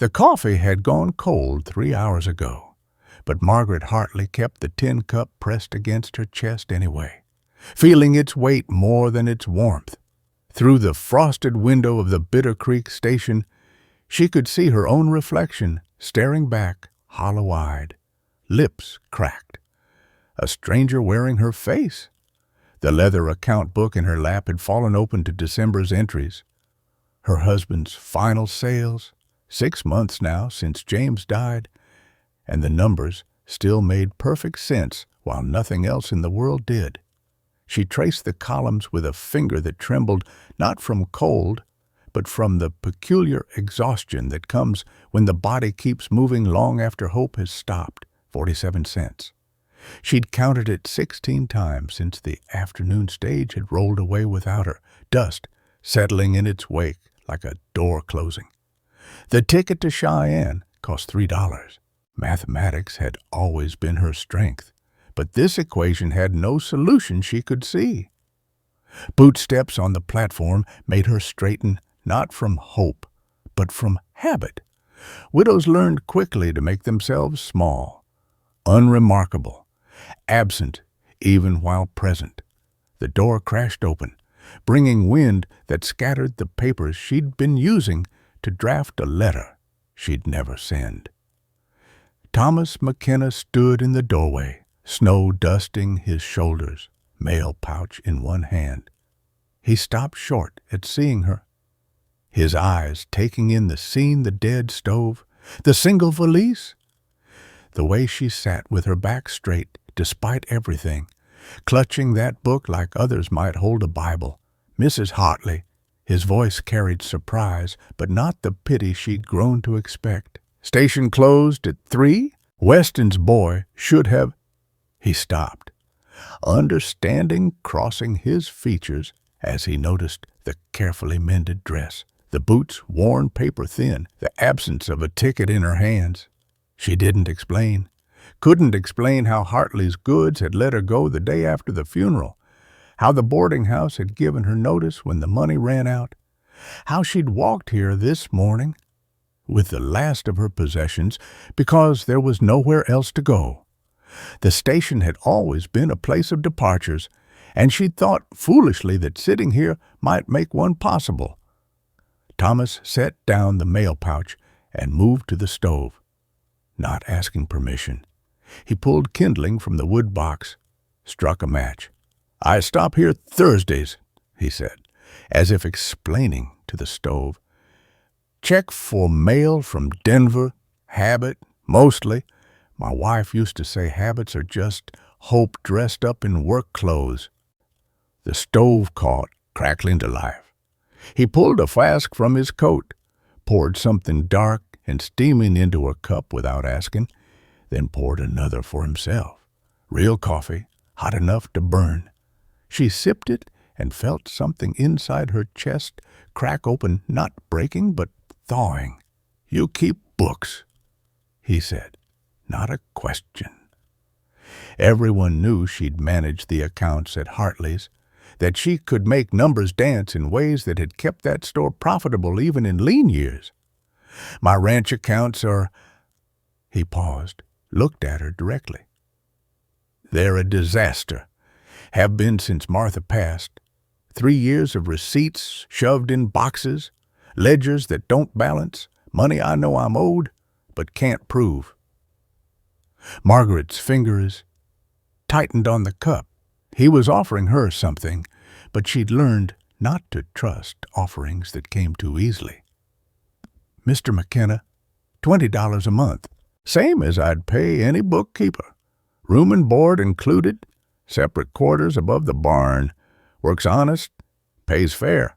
The coffee had gone cold 3 hours ago, but Margaret Hartley kept the tin cup pressed against her chest anyway, feeling its weight more than its warmth. Through the frosted window of the Bitter Creek station, she could see her own reflection staring back, hollow-eyed, lips cracked. A stranger wearing her face. The leather account book in her lap had fallen open to December's entries. Her husband's final sales, 6 months now since James died, and the numbers still made perfect sense while nothing else in the world did. She traced the columns with a finger that trembled not from cold, but from the peculiar exhaustion that comes when the body keeps moving long after hope has stopped. 47 cents. She'd counted it 16 times since the afternoon stage had rolled away without her, dust settling in its wake like a door closing. The ticket to Cheyenne cost $3. Mathematics had always been her strength, but this equation had no solution she could see. Bootsteps on the platform made her straighten not from hope, but from habit. Widows learned quickly to make themselves small, unremarkable, absent even while present. The door crashed open, bringing wind that scattered the papers she'd been using to draft a letter she'd never send. Thomas McKenna stood in the doorway, snow dusting his shoulders, mail pouch in one hand. He stopped short at seeing her, his eyes taking in the scene, the dead stove, the single valise. The way she sat with her back straight, despite everything, clutching that book like others might hold a Bible. Mrs. Hartley, his voice carried surprise, but not the pity she'd grown to expect. Station closed at 3? Weston's boy should have... He stopped, understanding crossing his features as he noticed the carefully mended dress, the boots worn paper thin, the absence of a ticket in her hands. She didn't explain. Couldn't explain how Hartley's goods had let her go the day after the funeral, how the boarding house had given her notice when the money ran out, how she'd walked here this morning with the last of her possessions because there was nowhere else to go. The station had always been a place of departures, and she'd thought foolishly that sitting here might make one possible. Thomas set down the mail pouch and moved to the stove, not asking permission. He pulled kindling from the wood box, struck a match. "I stop here Thursdays," he said, as if explaining to the stove. "Check for mail from Denver, habit, mostly. My wife used to say habits are just hope dressed up in work clothes." The stove caught, crackling to life. He pulled a flask from his coat, poured something dark and steaming into a cup without asking, then poured another for himself. Real coffee, hot enough to burn. She sipped it and felt something inside her chest crack open, not breaking, but thawing. "You keep books," he said, not a question. Everyone knew she'd managed the accounts at Hartley's, that she could make numbers dance in ways that had kept that store profitable even in lean years. "My ranch accounts are..." He paused, looked at her directly. "They're a disaster. Have been since Martha passed. 3 years of receipts shoved in boxes, ledgers that don't balance, money I know I'm owed, but can't prove." Margaret's fingers tightened on the cup. He was offering her something, but she'd learned not to trust offerings that came too easily. "Mr. McKenna, $20 a month, same as I'd pay any bookkeeper. Room and board included, separate quarters above the barn. Works honest, pays fair."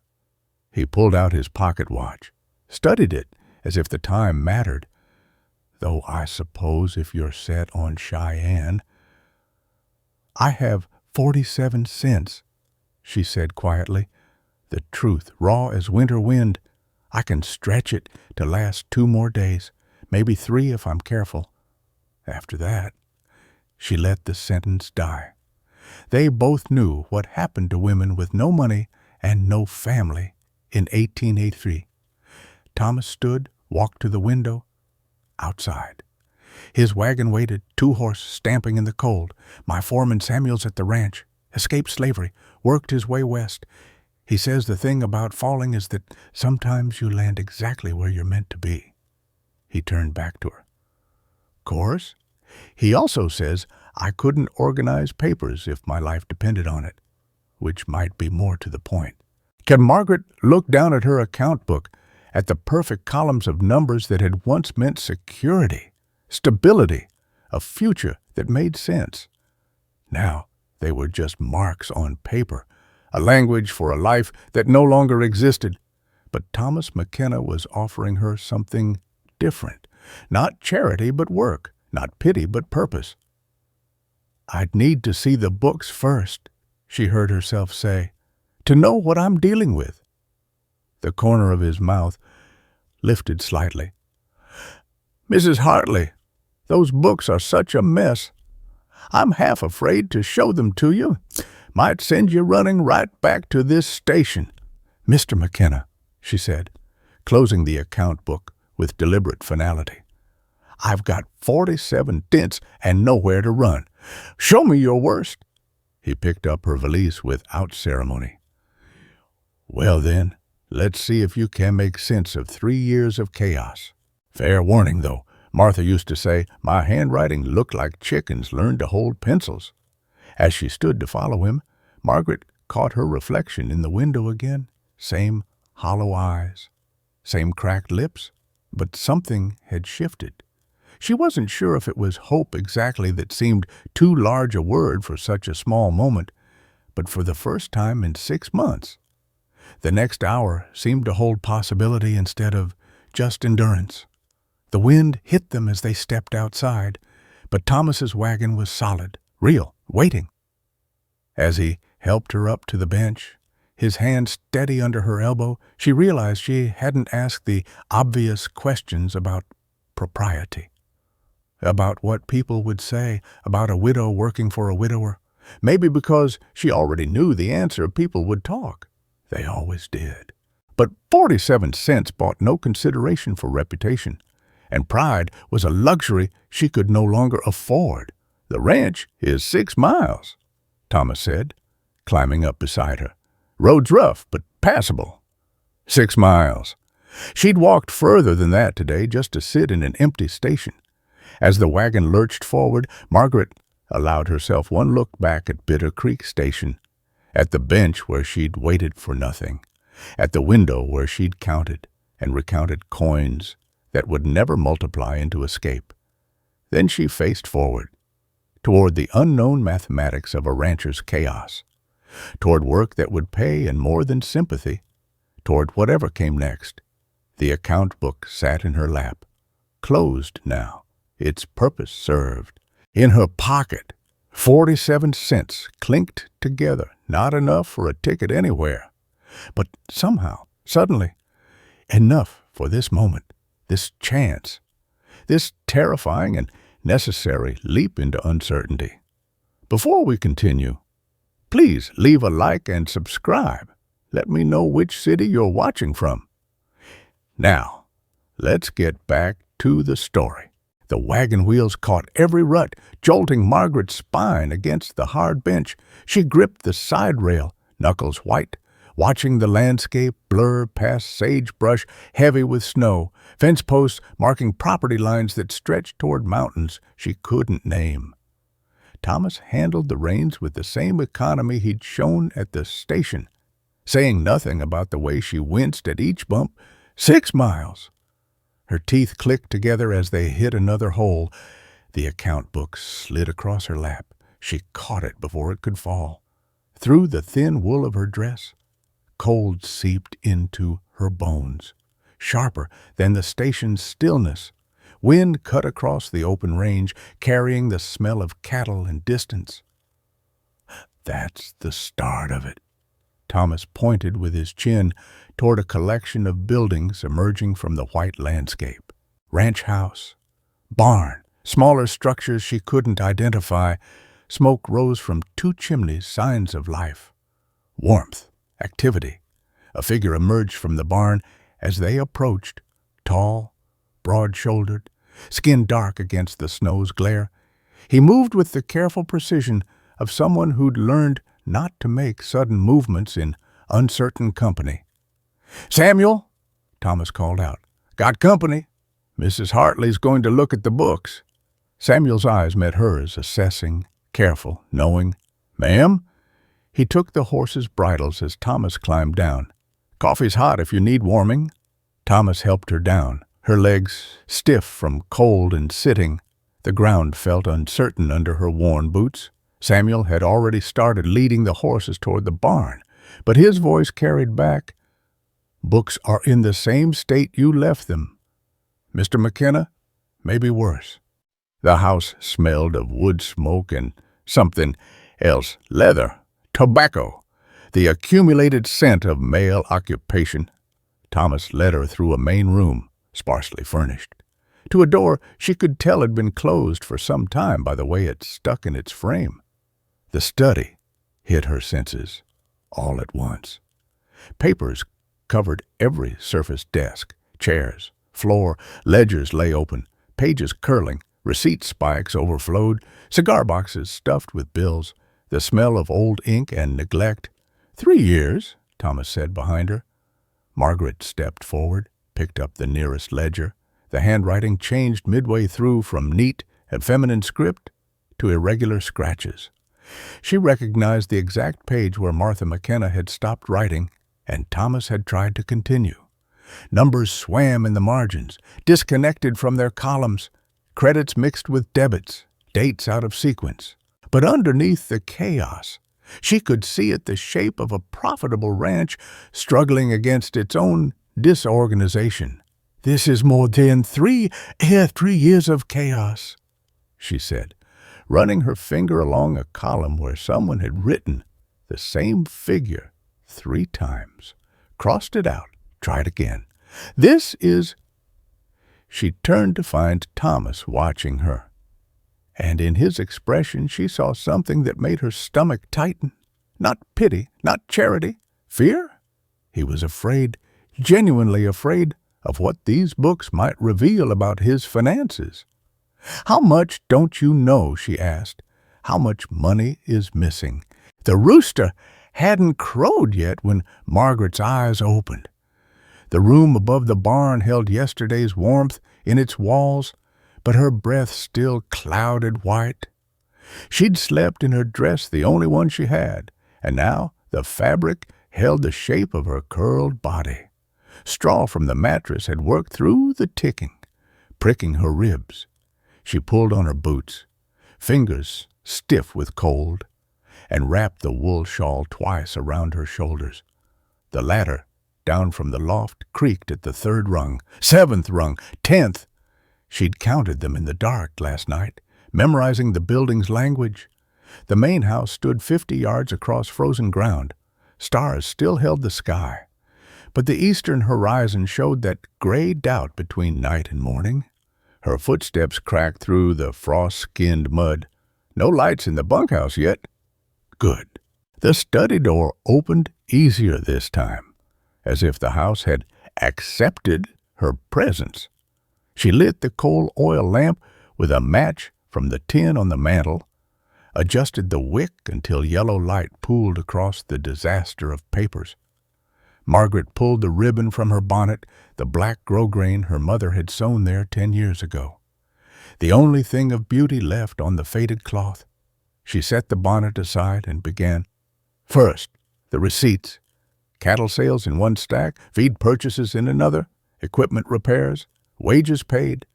He pulled out his pocket watch, studied it as if the time mattered. "Though I suppose if you're set on Cheyenne..." "I have 47 cents, she said quietly, the truth raw as winter wind. "I can stretch it to last 2 more days, maybe 3 if I'm careful. After that..." She let the sentence die. They both knew what happened to women with no money and no family in 1883. Thomas stood walked to the window, outside. His wagon waited, 2-horse stamping in the cold. My foreman Samuel's at the ranch, escaped slavery, worked his way west. He says the thing about falling is that sometimes you land exactly where you're meant to be. He turned back to her. Course. He also says I couldn't organize papers if my life depended on it, which might be more to the point. Can Margaret look down at her account book, at the perfect columns of numbers that had once meant security, stability, a future that made sense? Now they were just marks on paper, a language for a life that no longer existed. But Thomas McKenna was offering her something different. Not charity, but work. Not pity, but purpose. I'd need to see the books first, she heard herself say, to know what I'm dealing with. The corner of his mouth lifted slightly. Mrs. Hartley, those books are such a mess. I'm half afraid to show them to you. Might send you running right back to this station. Mr. McKenna, she said, closing the account book with deliberate finality. I've got 47 dents and nowhere to run. Show me your worst. He picked up her valise without ceremony. Well then, let's see if you can make sense of 3 years of chaos. Fair warning, though. Martha used to say my handwriting looked like chickens learned to hold pencils. As she stood to follow him, Margaret caught her reflection in the window again. Same hollow eyes, same cracked lips, but something had shifted. She wasn't sure if it was hope exactly that seemed too large a word for such a small moment, but for the first time in 6 months, the next hour seemed to hold possibility instead of just endurance. The wind hit them as they stepped outside, but Thomas's wagon was solid, real, waiting. As he helped her up to the bench, his hand steady under her elbow, she realized she hadn't asked the obvious questions about propriety, about what people would say about a widow working for a widower. Maybe because she already knew the answer, people would talk. They always did. But 47 cents bought no consideration for reputation, and pride was a luxury she could no longer afford. The ranch is 6 miles, Thomas said, climbing up beside her. Road's rough, but passable. 6 miles. She'd walked further than that today just to sit in an empty station. As the wagon lurched forward, Margaret allowed herself one look back at Bitter Creek Station, at the bench where she'd waited for nothing, at the window where she'd counted and recounted coins that would never multiply into escape. Then she faced forward, toward the unknown mathematics of a rancher's chaos, toward work that would pay and more than sympathy, toward whatever came next. The account book sat in her lap, closed now, its purpose served. In her pocket, 47 cents clinked together, not enough for a ticket anywhere. But somehow, suddenly, enough for this moment, this chance, this terrifying and necessary leap into uncertainty. Before we continue, please leave a like and subscribe. Let me know which city you're watching from. Now, let's get back to the story. The wagon wheels caught every rut, jolting Margaret's spine against the hard bench. She gripped the side rail, knuckles white, watching the landscape blur past sagebrush heavy with snow, fence posts marking property lines that stretched toward mountains she couldn't name. Thomas handled the reins with the same economy he'd shown at the station, saying nothing about the way she winced at each bump. 6 miles. Her teeth clicked together as they hit another hole. The account book slid across her lap. She caught it before it could fall. Through the thin wool of her dress, cold seeped into her bones, sharper than the station's stillness. Wind cut across the open range, carrying the smell of cattle and distance. That's the start of it. Thomas pointed with his chin toward a collection of buildings emerging from the white landscape. Ranch house, barn, smaller structures she couldn't identify. Smoke rose from 2 chimneys, signs of life. Warmth, activity. A figure emerged from the barn as they approached, tall, broad-shouldered, skin dark against the snow's glare. He moved with the careful precision of someone who'd learned not to make sudden movements in uncertain company. "Samuel," Thomas called out. "Got company. Mrs. Hartley's going to look at the books." Samuel's eyes met hers, assessing, careful, knowing. "Ma'am?" He took the horses' bridles as Thomas climbed down. "Coffee's hot if you need warming." Thomas helped her down, her legs stiff from cold and sitting. The ground felt uncertain under her worn boots. Samuel had already started leading the horses toward the barn, but his voice carried back, "Books are in the same state you left them. Mr. McKenna, maybe worse." The house smelled of wood smoke and something else, leather, tobacco, the accumulated scent of male occupation. Thomas led her through a main room, sparsely furnished, to a door she could tell had been closed for some time by the way it stuck in its frame. The study hit her senses all at once. Papers covered every surface desk, chairs, floor, ledgers lay open, pages curling, receipt spikes overflowed, cigar boxes stuffed with bills, the smell of old ink and neglect. 3 years, Thomas said behind her. Margaret stepped forward, picked up the nearest ledger. The handwriting changed midway through from neat, feminine script to irregular scratches. She recognized the exact page where Martha McKenna had stopped writing, and Thomas had tried to continue. Numbers swam in the margins, disconnected from their columns, credits mixed with debits, dates out of sequence. But underneath the chaos, she could see it the shape of a profitable ranch struggling against its own disorganization. "This is more than 3 years of chaos," she said, running her finger along a column where someone had written the same figure 3 times, crossed it out, tried again. "This is—" She turned to find Thomas watching her, and in his expression she saw something that made her stomach tighten. Not pity, not charity, fear. He was afraid, genuinely afraid, of what these books might reveal about his finances. "How much don't you know?" she asked. "How much money is missing?" The rooster hadn't crowed yet when Margaret's eyes opened. The room above the barn held yesterday's warmth in its walls, but her breath still clouded white. She'd slept in her dress, the only one she had, and now the fabric held the shape of her curled body. Straw from the mattress had worked through the ticking, pricking her ribs. She pulled on her boots, fingers stiff with cold, and wrapped the wool shawl twice around her shoulders. The ladder, down from the loft, creaked at the 3rd rung, 7th rung, 10th. She'd counted them in the dark last night, memorizing the building's language. The main house stood 50 yards across frozen ground. Stars still held the sky, but the eastern horizon showed that gray doubt between night and morning. Her footsteps cracked through the frost-skinned mud. No lights in the bunkhouse yet. Good. The study door opened easier this time, as if the house had accepted her presence. She lit the coal oil lamp with a match from the tin on the mantel, adjusted the wick until yellow light pooled across the disaster of papers. Margaret pulled the ribbon from her bonnet, the black grosgrain her mother had sewn there 10 years ago. The only thing of beauty left on the faded cloth. She set the bonnet aside and began. First, the receipts. Cattle sales in one stack, feed purchases in another, equipment repairs, wages paid.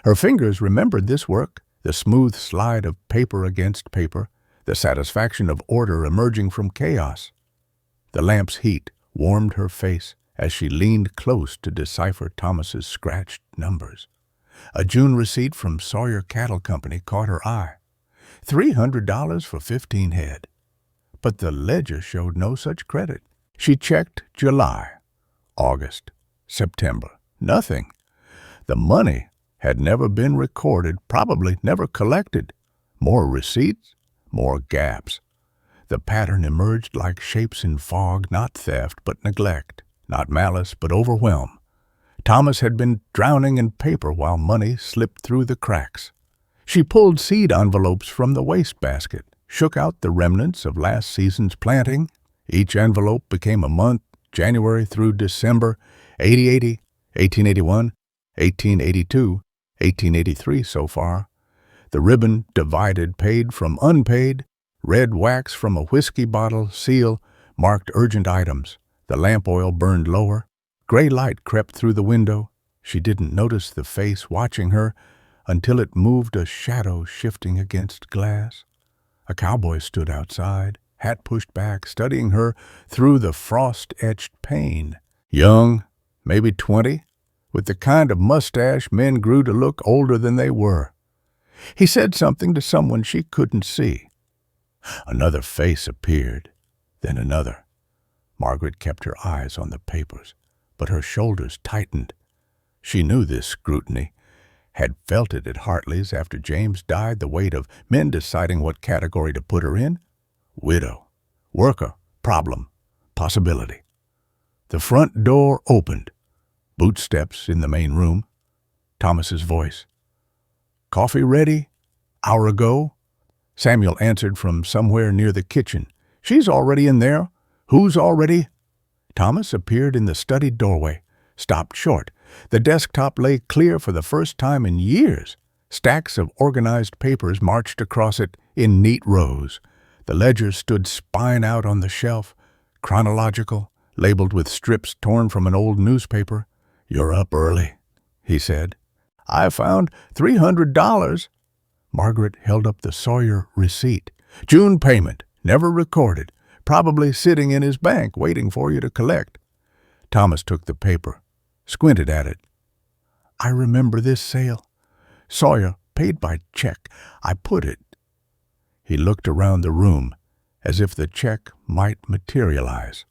Her fingers remembered this work, the smooth slide of paper against paper, the satisfaction of order emerging from chaos. The lamp's heat warmed her face as she leaned close to decipher Thomas's scratched numbers. A June receipt from Sawyer Cattle Company caught her eye. $300 for 15 head. But the ledger showed no such credit. She checked July, August, September. Nothing. The money had never been recorded, probably never collected. More receipts, more gaps. The pattern emerged like shapes in fog, not theft, but neglect, not malice, but overwhelm. Thomas had been drowning in paper while money slipped through the cracks. She pulled seed envelopes from the wastebasket, shook out the remnants of last season's planting. Each envelope became a month, January through December, 1880, 1881, 1882, 1883 so far. The ribbon divided paid from unpaid. Red wax from a whiskey bottle seal marked urgent items. The lamp oil burned lower. Gray light crept through the window. She didn't notice the face watching her until it moved, a shadow shifting against glass. A cowboy stood outside, hat pushed back, studying her through the frost-etched pane. Young, maybe 20, with the kind of mustache men grew to look older than they were. He said something to someone she couldn't see. Another face appeared, then another. Margaret kept her eyes on the papers, but her shoulders tightened. She knew this scrutiny, had felt it at Hartley's after James died, the weight of men deciding what category to put her in. Widow, worker, problem, possibility. The front door opened. Boot steps in the main room. Thomas's voice. Coffee ready? Hour ago? Samuel answered from somewhere near the kitchen. She's already in there. Who's already? Thomas appeared in the studied doorway, stopped short. The desktop lay clear for the first time in years. Stacks of organized papers marched across it in neat rows. The ledgers stood spine out on the shelf, chronological, labeled with strips torn from an old newspaper. You're up early, he said. I found $300. Margaret held up the Sawyer receipt. June payment, never recorded, probably sitting in his bank waiting for you to collect. Thomas took the paper, squinted at it. I remember this sale. Sawyer paid by check. I put it. He looked around the room as if the check might materialize.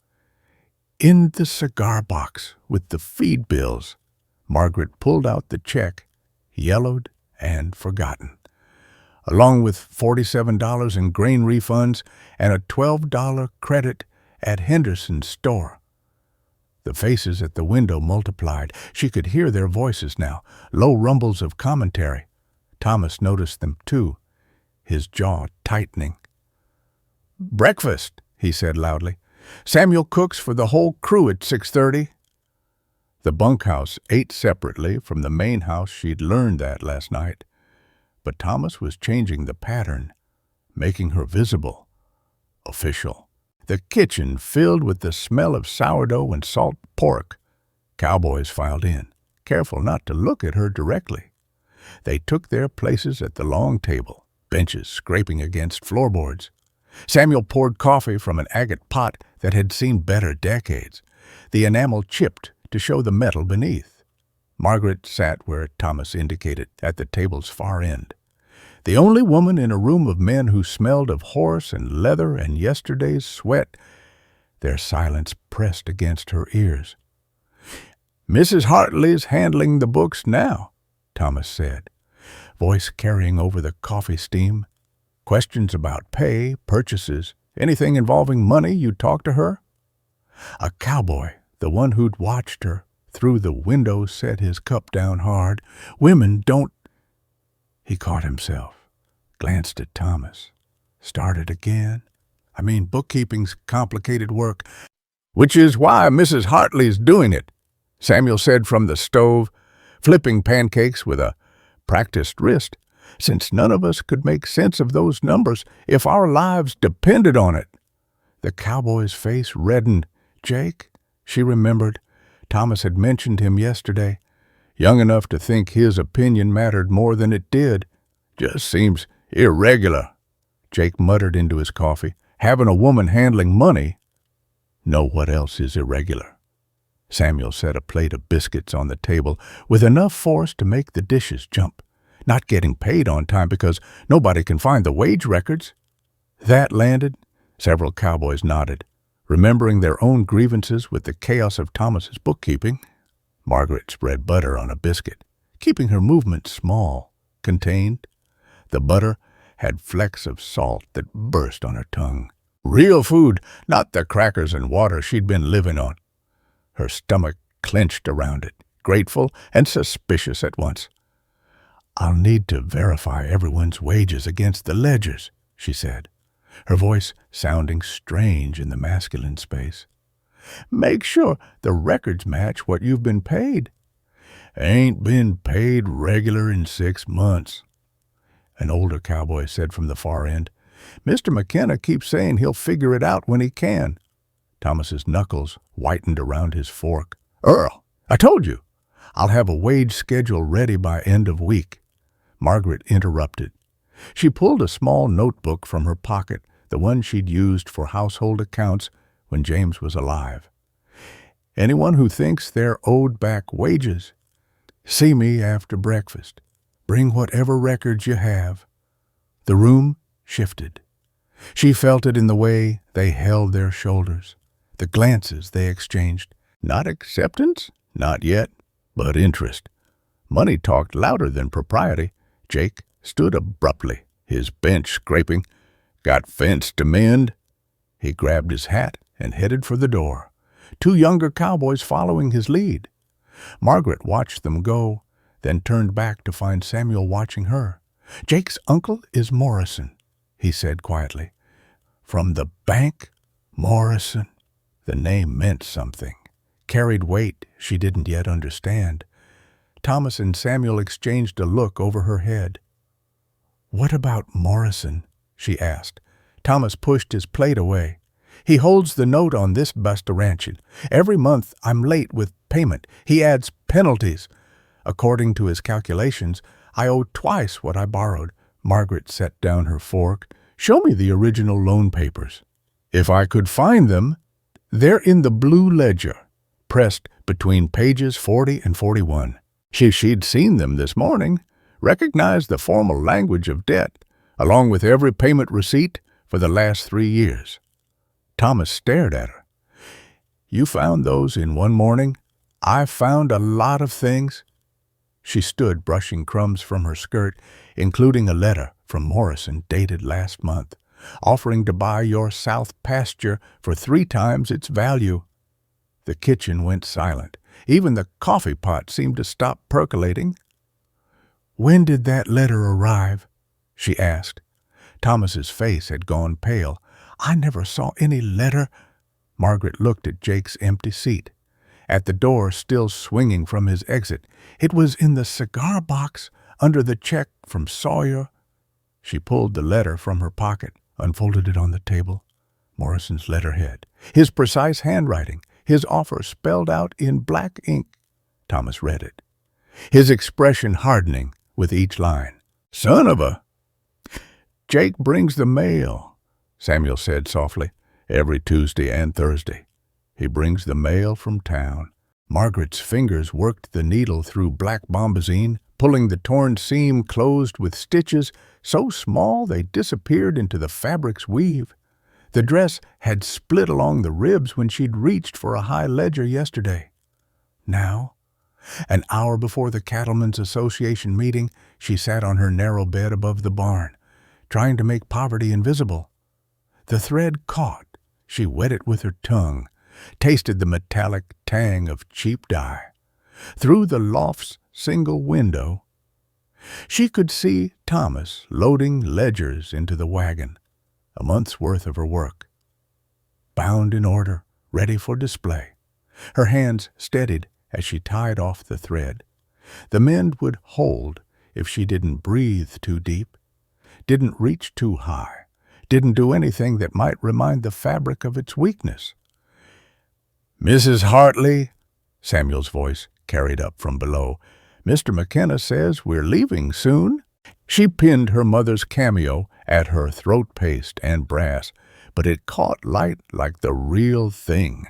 In the cigar box with the feed bills, Margaret pulled out the check, yellowed and forgotten, along with $47 in grain refunds and a $12 credit at Henderson's store. The faces at the window multiplied. She could hear their voices now, low rumbles of commentary. Thomas noticed them too, his jaw tightening. Breakfast, he said loudly. Samuel cooks for the whole crew at 6:30. The bunkhouse ate separately from the main house. She'd learned that last night. But Thomas was changing the pattern, making her visible, official. The kitchen filled with the smell of sourdough and salt pork. Cowboys filed in, careful not to look at her directly. They took their places at the long table, benches scraping against floorboards. Samuel poured coffee from an agate pot that had seen better decades. The enamel chipped to show the metal beneath. Margaret sat where Thomas indicated, at the table's far end. The only woman in a room of men who smelled of horse and leather and yesterday's sweat. Their silence pressed against her ears. Mrs. Hartley's handling the books now, Thomas said, voice carrying over the coffee steam. Questions about pay, purchases, anything involving money, you talk to her? A cowboy, the one who'd watched her through the window, set his cup down hard. Women don't... He caught himself, glanced at Thomas, started again. Bookkeeping's complicated work, which is why Mrs. Hartley's doing it, Samuel said from the stove, flipping pancakes with a practiced wrist, since none of us could make sense of those numbers if our lives depended on it. The cowboy's face reddened. Jake, she remembered. Thomas had mentioned him yesterday. Young enough to think his opinion mattered more than it did. Just seems irregular, Jake muttered into his coffee. Having a woman handling money. Know what else is irregular? Samuel set a plate of biscuits on the table with enough force to make the dishes jump. Not getting paid on time because nobody can find the wage records. That landed. Several cowboys nodded, remembering their own grievances with the chaos of Thomas's bookkeeping. Margaret spread butter on a biscuit, keeping her movements small, contained. The butter had flecks of salt that burst on her tongue. Real food, not the crackers and water she'd been living on. Her stomach clenched around it, grateful and suspicious at once. "I'll need to verify everyone's wages against the ledgers," she said, her voice sounding strange in the masculine space. "Make sure the records match what you've been paid." "Ain't been paid regular in 6 months," an older cowboy said from the far end. "Mr. McKenna keeps saying he'll figure it out when he can." Thomas's knuckles whitened around his fork. "Earl, I told you. I'll have a wage schedule ready by end of week." Margaret interrupted. She pulled a small notebook from her pocket, the one she'd used for household accounts when James was alive. "Anyone who thinks they're owed back wages, see me after breakfast. Bring whatever records you have." The room shifted. She felt it in the way they held their shoulders, the glances they exchanged. Not acceptance, not yet, but interest. Money talked louder than propriety. Jake stood abruptly, his bench scraping. "Got fence to mend?" He grabbed his hat and headed for the door, 2 younger cowboys following his lead. Margaret watched them go, then turned back to find Samuel watching her. "Jake's uncle is Morrison," he said quietly. "From the bank? Morrison?" The name meant something, carried weight she didn't yet understand. Thomas and Samuel exchanged a look over her head. "What about Morrison?" she asked. Thomas pushed his plate away. "He holds the note on this Busta-Ranchin. Every month I'm late with payment. He adds penalties. According to his calculations, I owe twice what I borrowed." Margaret set down her fork. "Show me the original loan papers." "If I could find them." "They're in the blue ledger, pressed between pages 40 and 41. She'd seen them this morning, recognized the formal language of debt, along with every payment receipt for the last 3 years. Thomas stared at her. "You found those in one morning? I found a lot of things." She stood brushing crumbs from her skirt, including a letter from Morrison dated last month, offering to buy your south pasture for 3 times its value. The kitchen went silent. Even the coffee pot seemed to stop percolating. "When did that letter arrive?" she asked. Thomas's face had gone pale. "I never saw any letter." Margaret looked at Jake's empty seat, at the door still swinging from his exit. "It was in the cigar box under the check from Sawyer." She pulled the letter from her pocket, unfolded it on the table. Morrison's letterhead, his precise handwriting, his offer spelled out in black ink. Thomas read it, his expression hardening with each line. "Son of a—" "Jake brings the mail," Samuel said softly, "every Tuesday and Thursday. He brings the mail from town." Margaret's fingers worked the needle through black bombazine, pulling the torn seam closed with stitches so small they disappeared into the fabric's weave. The dress had split along the ribs when she'd reached for a high ledger yesterday. Now, an hour before the Cattlemen's Association meeting, she sat on her narrow bed above the barn, trying to make poverty invisible. The thread caught. She wet it with her tongue, tasted the metallic tang of cheap dye. Through the loft's single window, she could see Thomas loading ledgers into the wagon, a month's worth of her work, bound in order, ready for display. Her hands steadied as she tied off the thread. The mend would hold if she didn't breathe too deep, didn't reach too high, didn't do anything that might remind the fabric of its weakness. "Mrs. Hartley," Samuel's voice carried up from below, "Mr. McKenna says we're leaving soon." She pinned her mother's cameo at her throat paste and brass, but it caught light like the real thing.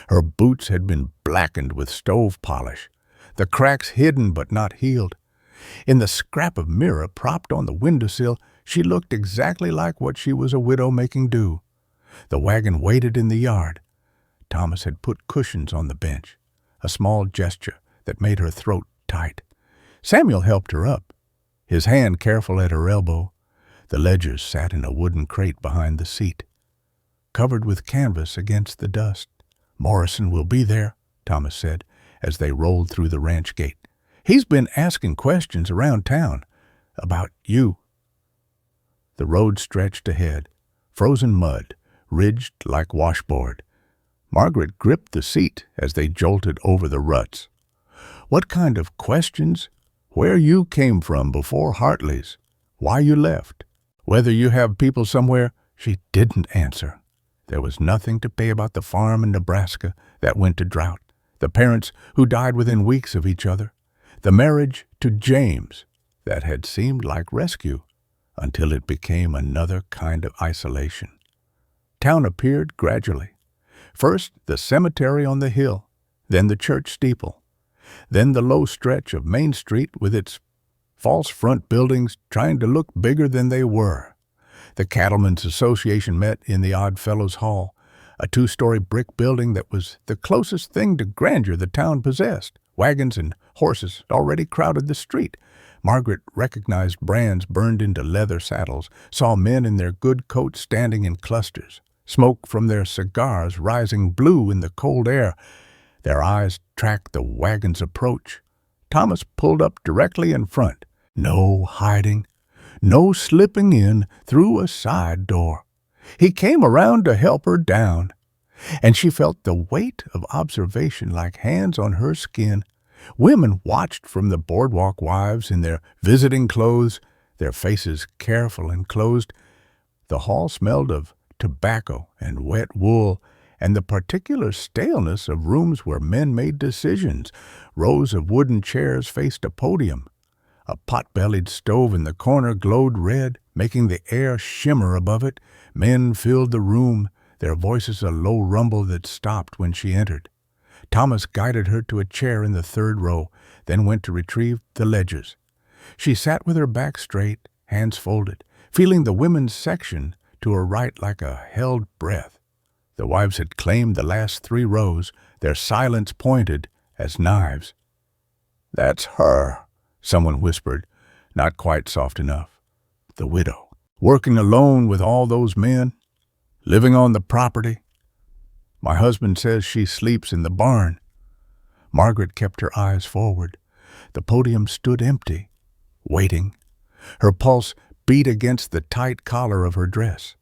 Her boots had been blackened with stove polish, the cracks hidden but not healed. In the scrap of mirror propped on the windowsill, she looked exactly like what she was a widow making do. The wagon waited in the yard. Thomas had put cushions on the bench, a small gesture that made her throat tight. Samuel helped her up, his hand careful at her elbow. The ledgers sat in a wooden crate behind the seat, covered with canvas against the dust. "Morrison will be there," Thomas said, as they rolled through the ranch gate. "He's been asking questions around town about you." The road stretched ahead, frozen mud, ridged like washboard. Margaret gripped the seat as they jolted over the ruts. "What kind of questions? Where you came from before Hartley's? Why you left? Whether you have people somewhere?" She didn't answer. There was nothing to pay about the farm in Nebraska that went to drought, the parents who died within weeks of each other, the marriage to James that had seemed like rescue until it became another kind of isolation. Town appeared gradually. First the cemetery on the hill, then the church steeple, then the low stretch of Main Street with its false front buildings trying to look bigger than they were. The Cattlemen's Association met in the Odd Fellows Hall, a 2-story brick building that was the closest thing to grandeur the town possessed. Wagons and horses already crowded the street. Margaret recognized brands burned into leather saddles, saw men in their good coats standing in clusters, smoke from their cigars rising blue in the cold air. Their eyes tracked the wagon's approach. Thomas pulled up directly in front. No hiding, no slipping in through a side door. He came around to help her down, and she felt the weight of observation like hands on her skin. Women watched from the boardwalk wives in their visiting clothes, their faces careful and closed. The hall smelled of tobacco and wet wool, and the particular staleness of rooms where men made decisions. Rows of wooden chairs faced a podium. A pot-bellied stove in the corner glowed red, making the air shimmer above it. Men filled the room, their voices a low rumble that stopped when she entered. Thomas guided her to a chair in the third row, then went to retrieve the ledgers. She sat with her back straight, hands folded, feeling the women's section to her right like a held breath. The wives had claimed the last 3 rows, their silence pointed as knives. "That's her," someone whispered, not quite soft enough. "The widow, working alone with all those men, living on the property. My husband says she sleeps in the barn." Margaret kept her eyes forward. The podium stood empty, waiting. Her pulse beat against the tight collar of her dress.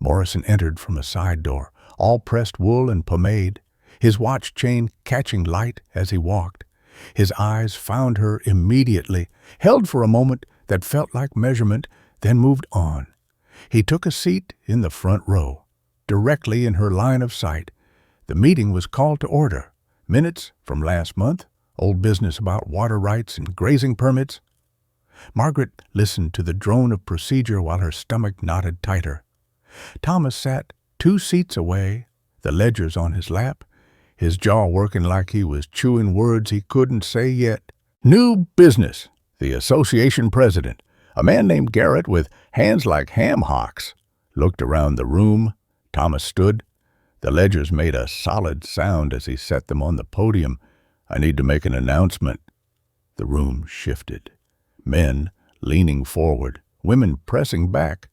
Morrison entered from a side door, all pressed wool and pomade, his watch chain catching light as he walked. His eyes found her immediately, held for a moment that felt like measurement, then moved on. He took a seat in the front row, directly in her line of sight. The meeting was called to order. Minutes from last month, old business about water rights and grazing permits. Margaret listened to the drone of procedure while her stomach knotted tighter. Thomas sat 2 seats away, the ledgers on his lap, his jaw working like he was chewing words he couldn't say yet. "New business," the association president, a man named Garrett with hands like ham hocks, looked around the room. Thomas stood. The ledgers made a solid sound as he set them on the podium. "I need to make an announcement." The room shifted. Men leaning forward, women pressing back.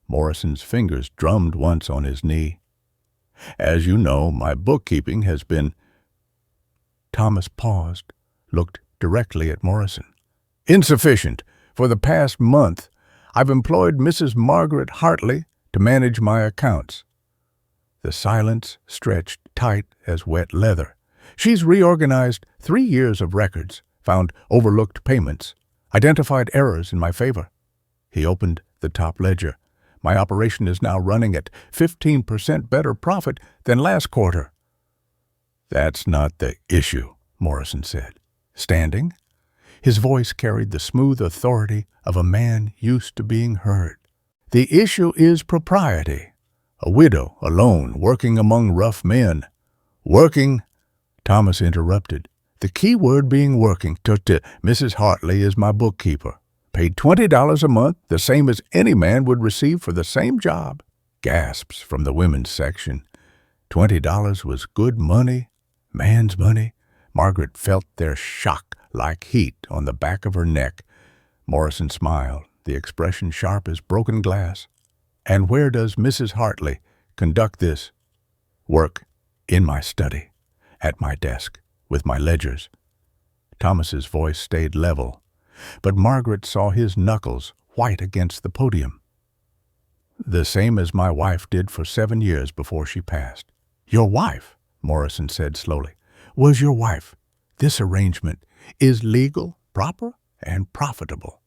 Morrison's fingers drummed once on his knee. "As you know, my bookkeeping has been—" Thomas paused, looked directly at Morrison. "Insufficient. For the past month, I've employed Mrs. Margaret Hartley to manage my accounts." The silence stretched tight as wet leather. "She's reorganized 3 years of records, found overlooked payments, identified errors in my favor." He opened the top ledger. "My operation is now running at 15% better profit than last quarter." "That's not the issue," Morrison said, standing. His voice carried the smooth authority of a man used to being heard. "The issue is propriety. A widow, alone, working among rough men. Working—" Thomas interrupted. "The key word being working. Mrs. Hartley is my bookkeeper. Paid $20 a month, the same as any man would receive for the same job." Gasps from the women's section. $20 was good money, man's money. Margaret felt their shock like heat on the back of her neck. Morrison smiled, the expression sharp as broken glass. "And where does Mrs. Hartley conduct this work?" "In my study, at my desk." With my ledgers. Thomas's voice stayed level, but Margaret saw his knuckles white against the podium. The same as my wife did for 7 years before she passed. Your wife, Morrison said slowly, was your wife. This arrangement is legal, proper, and profitable.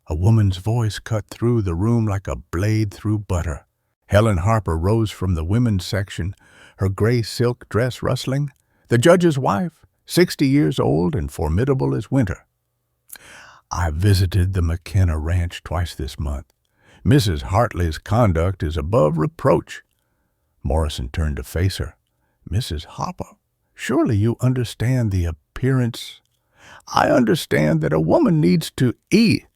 A woman's voice cut through the room like a blade through butter. Helen Harper rose from the women's section, her gray silk dress rustling. The judge's wife, 60 years old and formidable as winter. I visited the McKenna Ranch twice this month. Mrs. Hartley's conduct is above reproach. Morrison turned to face her. Mrs. Harper, surely you understand the appearance. I understand that a woman needs to eat.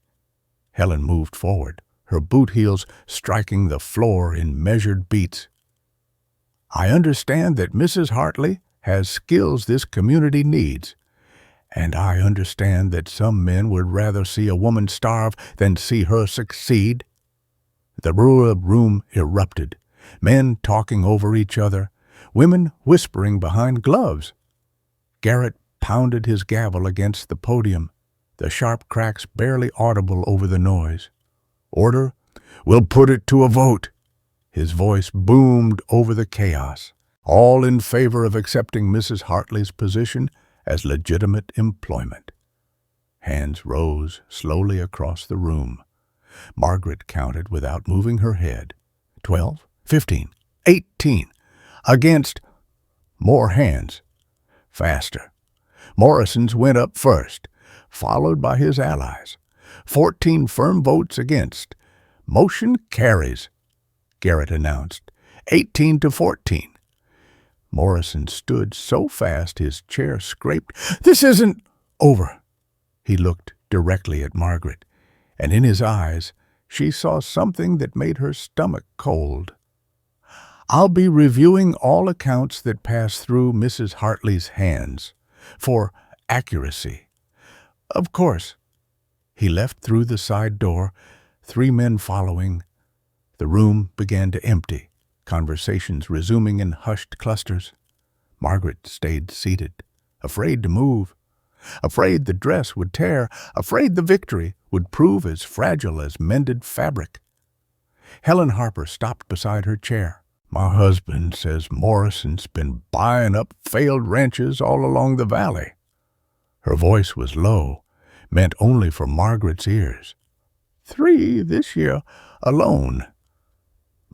Helen moved forward, her boot heels striking the floor in measured beats. I understand that Mrs. Hartley has skills this community needs, and I understand that some men would rather see a woman starve than see her succeed. The room erupted, men talking over each other, women whispering behind gloves. Garrett pounded his gavel against the podium, the sharp cracks barely audible over the noise. Order, we'll put it to a vote. His voice boomed over the chaos, all in favor of accepting Mrs. Hartley's position as legitimate employment. Hands rose slowly across the room. Margaret counted without moving her head. 12, 15, 18. Against. More hands. Faster. Morrison's went up first, followed by his allies. 14 firm votes against. Motion carries, Garrett announced. 18-14. Morrison stood so fast his chair scraped. This isn't over. He looked directly at Margaret, and in his eyes she saw something that made her stomach cold. I'll be reviewing all accounts that pass through Mrs. Hartley's hands for accuracy. Of course. He left through the side door, 3 men following. The room began to empty, conversations resuming in hushed clusters. Margaret stayed seated, afraid to move, afraid the dress would tear, afraid the victory would prove as fragile as mended fabric. Helen Harper stopped beside her chair. My husband says Morrison's been buying up failed ranches all along the valley. Her voice was low, meant only for Margaret's ears. 3 this year alone.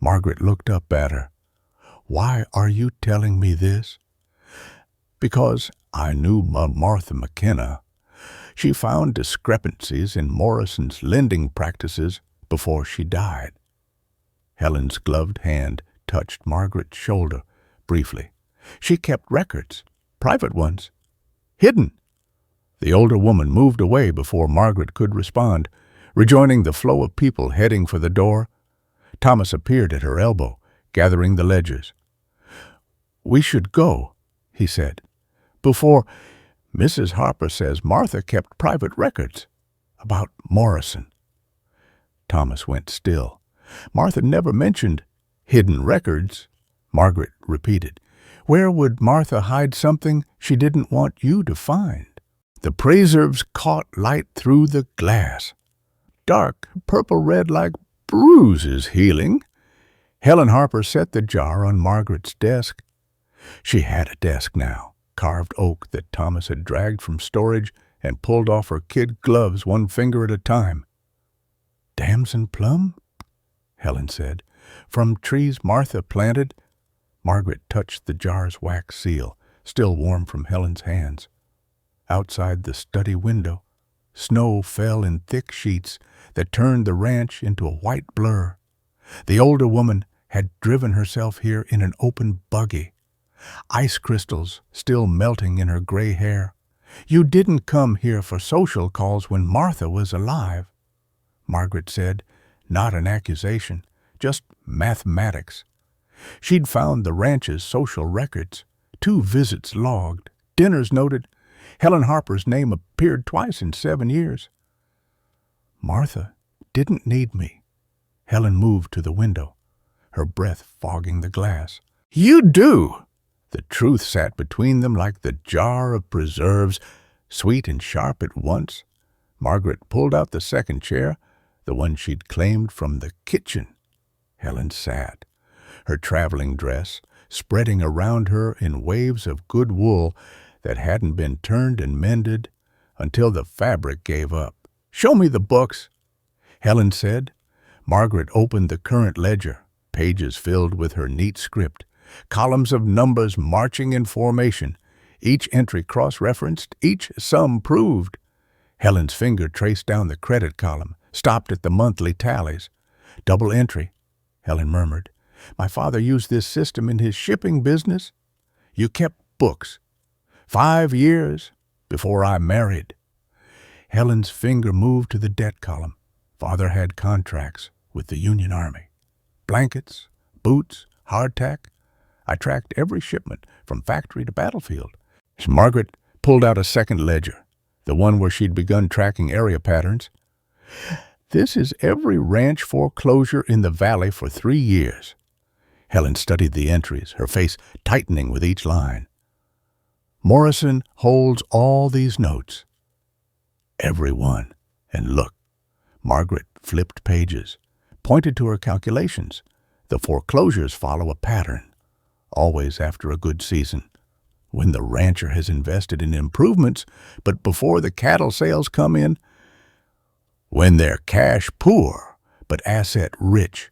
Margaret looked up at her. Why are you telling me this? Because I knew Martha McKenna. She found discrepancies in Morrison's lending practices before she died. Helen's gloved hand touched Margaret's shoulder briefly. She kept records, private ones, hidden. The older woman moved away before Margaret could respond, rejoining the flow of people heading for the door. Thomas appeared at her elbow, gathering the ledgers. We should go, he said. Before, Mrs. Harper says Martha kept private records about Morrison. Thomas went still. Martha never mentioned hidden records, Margaret repeated. Where would Martha hide something she didn't want you to find? The preserves caught light through the glass. Dark, purple-red like bruises healing. Helen Harper set the jar on Margaret's desk. She had a desk now, carved oak that Thomas had dragged from storage and pulled off her kid gloves 1 finger at a time. Damson plum? Helen said. From trees Martha planted. Margaret touched the jar's wax seal, still warm from Helen's hands. Outside the study window, snow fell in thick sheets that turned the ranch into a white blur. The older woman had driven herself here in an open buggy, ice crystals still melting in her gray hair. You didn't come here for social calls when Martha was alive, Margaret said, not an accusation, just mathematics. She'd found the ranch's social records, 2 visits logged, dinners noted. Helen Harper's name appeared twice in 7 years. Martha didn't need me. Helen moved to the window, her breath fogging the glass. You do! The truth sat between them like the jar of preserves, sweet and sharp at once. Margaret pulled out the second chair, the one she'd claimed from the kitchen. Helen sat, her traveling dress spreading around her in waves of good wool that hadn't been turned and mended until the fabric gave up. "Show me the books," Helen said. Margaret opened the current ledger, pages filled with her neat script, columns of numbers marching in formation, each entry cross-referenced, each sum proved. Helen's finger traced down the credit column, stopped at the monthly tallies. "Double entry," Helen murmured. "My father used this system in his shipping business. You kept books. 5 years before I married." Helen's finger moved to the debt column. Father had contracts with the Union Army. Blankets, boots, hardtack. I tracked every shipment from factory to battlefield. Margaret pulled out a second ledger, the one where she'd begun tracking area patterns. "This is every ranch foreclosure in the valley for 3 years." Helen studied the entries, her face tightening with each line. "Morrison holds all these notes." "Every one. And look." Margaret flipped pages, pointed to her calculations. "The foreclosures follow a pattern, always after a good season, when the rancher has invested in improvements, but before the cattle sales come in, when they're cash poor, but asset rich."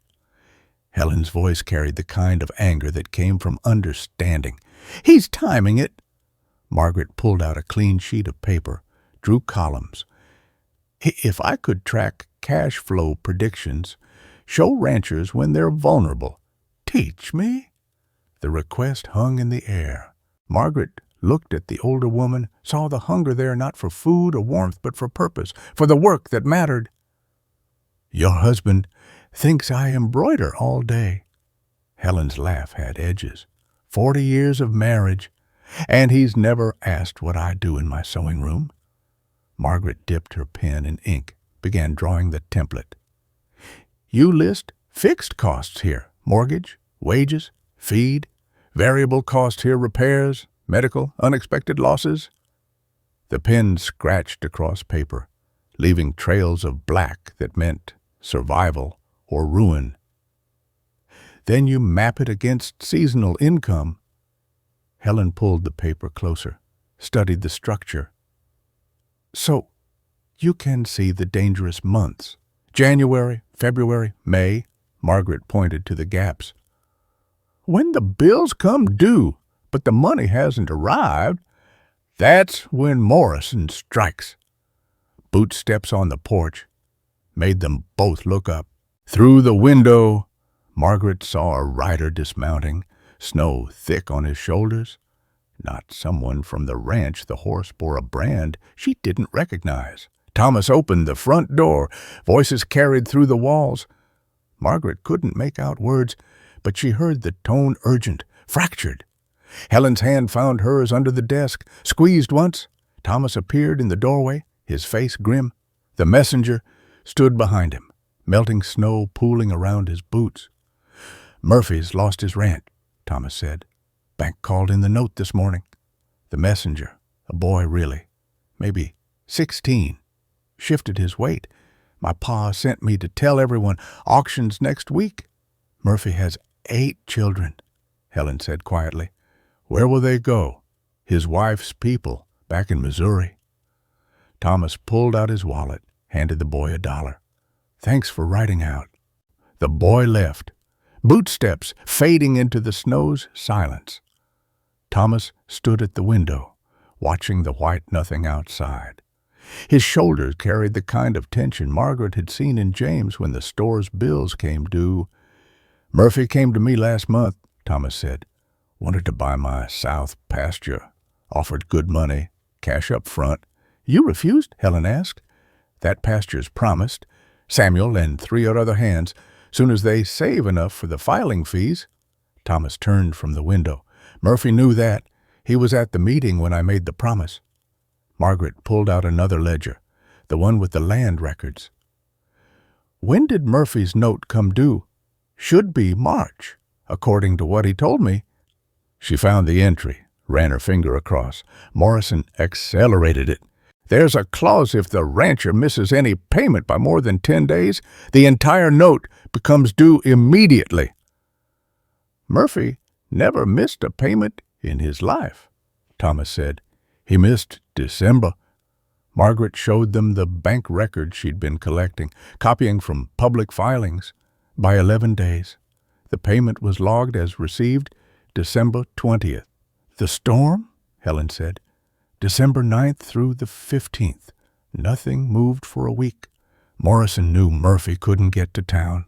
Helen's voice carried the kind of anger that came from understanding. "He's timing it." Margaret pulled out a clean sheet of paper, drew columns. "If I could track cash flow predictions, show ranchers when they're vulnerable." "Teach me?" The request hung in the air. Margaret looked at the older woman, saw the hunger there not for food or warmth, but for purpose, for the work that mattered. "Your husband thinks I embroider all day." Helen's laugh had edges. 40 years of marriage, and he's never asked what I do in my sewing room." Margaret dipped her pen in ink, began drawing the template. "You list fixed costs here, mortgage, wages, feed, variable cost here, repairs, medical, unexpected losses." The pen scratched across paper, leaving trails of black that meant survival or ruin. "Then you map it against seasonal income." Helen pulled the paper closer, studied the structure. "So you can see the dangerous months. January, February, May." Margaret pointed to the gaps. "When the bills come due, but the money hasn't arrived, that's when Morrison strikes." Boot steps on the porch made them both look up. Through the window, Margaret saw a rider dismounting, snow thick on his shoulders. Not someone from the ranch. The horse bore a brand she didn't recognize. Thomas opened the front door. Voices carried through the walls. Margaret couldn't make out words, but she heard the tone urgent, fractured. Helen's hand found hers under the desk, squeezed once. Thomas appeared in the doorway, his face grim. The messenger stood behind him, melting snow pooling around his boots. "Murphy's lost his ranch," Thomas said. "Bank called in the note this morning." The messenger, a boy really, maybe 16, shifted his weight. "My pa sent me to tell everyone, auction's next week." "Murphy has 8 children," Helen said quietly. "Where will they go?" "His wife's people, back in Missouri." Thomas pulled out his wallet, handed the boy $1. "Thanks for writing out." The boy left, bootsteps fading into the snow's silence. Thomas stood at the window, watching the white nothing outside. His shoulders carried the kind of tension Margaret had seen in James when the store's bills came due. "Murphy came to me last month," Thomas said. "Wanted to buy my south pasture. Offered good money, cash up front." "You refused?" Helen asked. "That pasture's promised. Samuel and 3 other hands, soon as they save enough for the filing fees." Thomas turned from the window. "Murphy knew that. He was at the meeting when I made the promise." Margaret pulled out another ledger, the one with the land records. "When did Murphy's note come due?" "Should be March, according to what he told me." She found the entry, ran her finger across. Morrison accelerated it. There's a clause if the rancher misses any payment by more than 10 days, the entire note becomes due immediately. Murphy never missed a payment in his life, Thomas said. He missed December. Margaret showed them the bank records she'd been collecting, copying from public filings. By 11 days, the payment was logged as received December 20th. The storm? Helen said. December 9th through the 15th. Nothing moved for a week. Morrison knew Murphy couldn't get to town.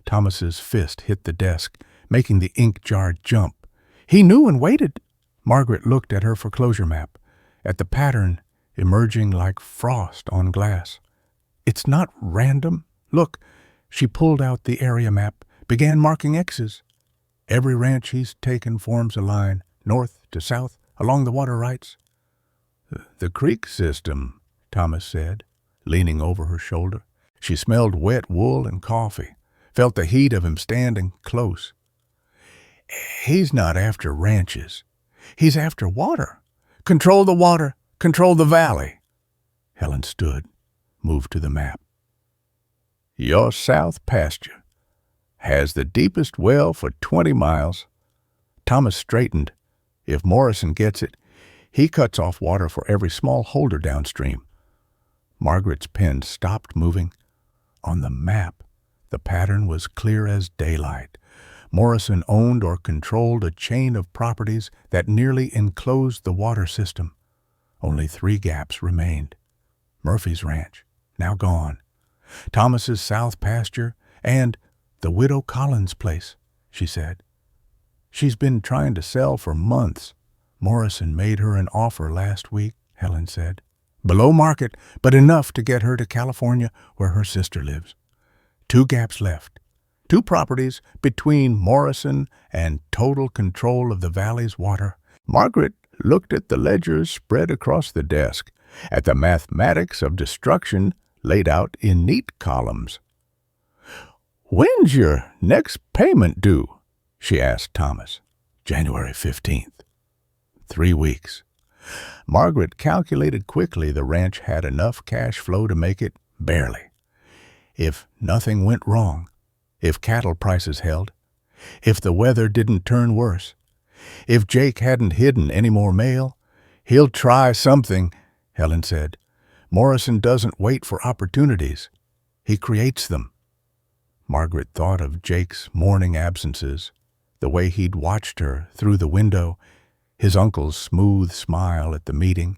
Thomas's fist hit the desk, making the ink jar jump. He knew and waited. Margaret looked at her foreclosure map, at the pattern emerging like frost on glass. It's not random. Look, she pulled out the area map, began marking X's. Every ranch he's taken forms a line, north to south, along the water rights. The creek system, Thomas said, leaning over her shoulder. She smelled wet wool and coffee, felt the heat of him standing close. He's not after ranches. He's after water. Control the water. Control the valley. Helen stood, moved to the map. Your south pasture has the deepest well for 20 miles. Thomas straightened. If Morrison gets it, he cuts off water for every small holder downstream. Margaret's pen stopped moving. On the map, the pattern was clear as daylight. Morrison owned or controlled a chain of properties that nearly enclosed the water system. Only 3 gaps remained. Murphy's ranch, now gone. Thomas's south pasture, and the widow Collins' place, she said. She's been trying to sell for months. Morrison made her an offer last week, Helen said. Below market, but enough to get her to California, where her sister lives. 2 gaps left. 2 properties between Morrison and total control of the valley's water. Margaret looked at the ledgers spread across the desk, at the mathematics of destruction laid out in neat columns. When's your next payment due? She asked Thomas. January 15th. 3 weeks. Margaret calculated quickly the ranch had enough cash flow to make it barely. If nothing went wrong, if cattle prices held, if the weather didn't turn worse, if Jake hadn't hidden any more mail, he'll try something, Helen said. Morrison doesn't wait for opportunities. He creates them. Margaret thought of Jake's morning absences, the way he'd watched her through the window, his uncle's smooth smile at the meeting.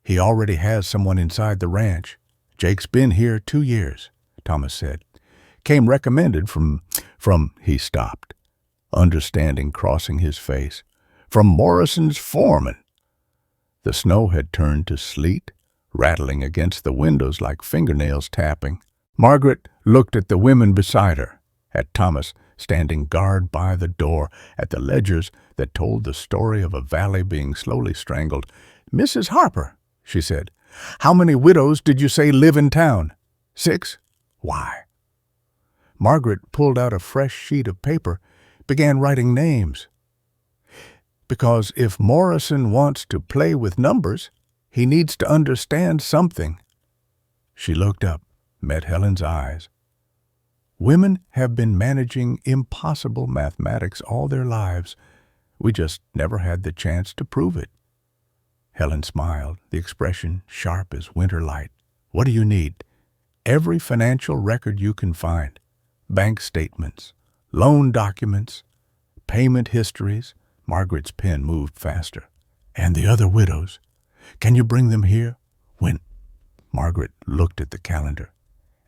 He already has someone inside the ranch. Jake's been here 2 years, Thomas said. Came recommended from he stopped, understanding crossing his face, from Morrison's foreman. The snow had turned to sleet, rattling against the windows like fingernails tapping. Margaret looked at the women beside her, at Thomas standing guard by the door, at the ledgers that told the story of a valley being slowly strangled. Mrs. Harper, she said, how many widows did you say live in town? 6? Why? Margaret pulled out a fresh sheet of paper, began writing names. Because if Morrison wants to play with numbers, he needs to understand something. She looked up, met Helen's eyes. Women have been managing impossible mathematics all their lives. We just never had the chance to prove it. Helen smiled, the expression sharp as winter light. What do you need? Every financial record you can find. Bank statements, loan documents, payment histories. Margaret's pen moved faster. And the other widows. Can you bring them here? When? Margaret looked at the calendar.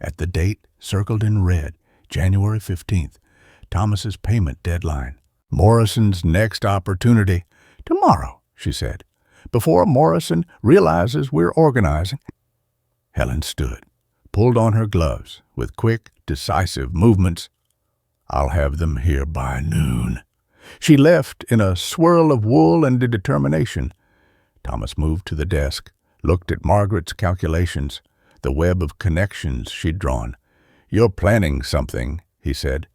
At the date circled in red, January 15th, Thomas's payment deadline. Morrison's next opportunity. Tomorrow, she said, before Morrison realizes we're organizing. Helen stood, pulled on her gloves with quick, decisive movements. I'll have them here by noon. She left in a swirl of wool and determination. Thomas moved to the desk, looked at Margaret's calculations, the web of connections she'd drawn. You're planning something, he said.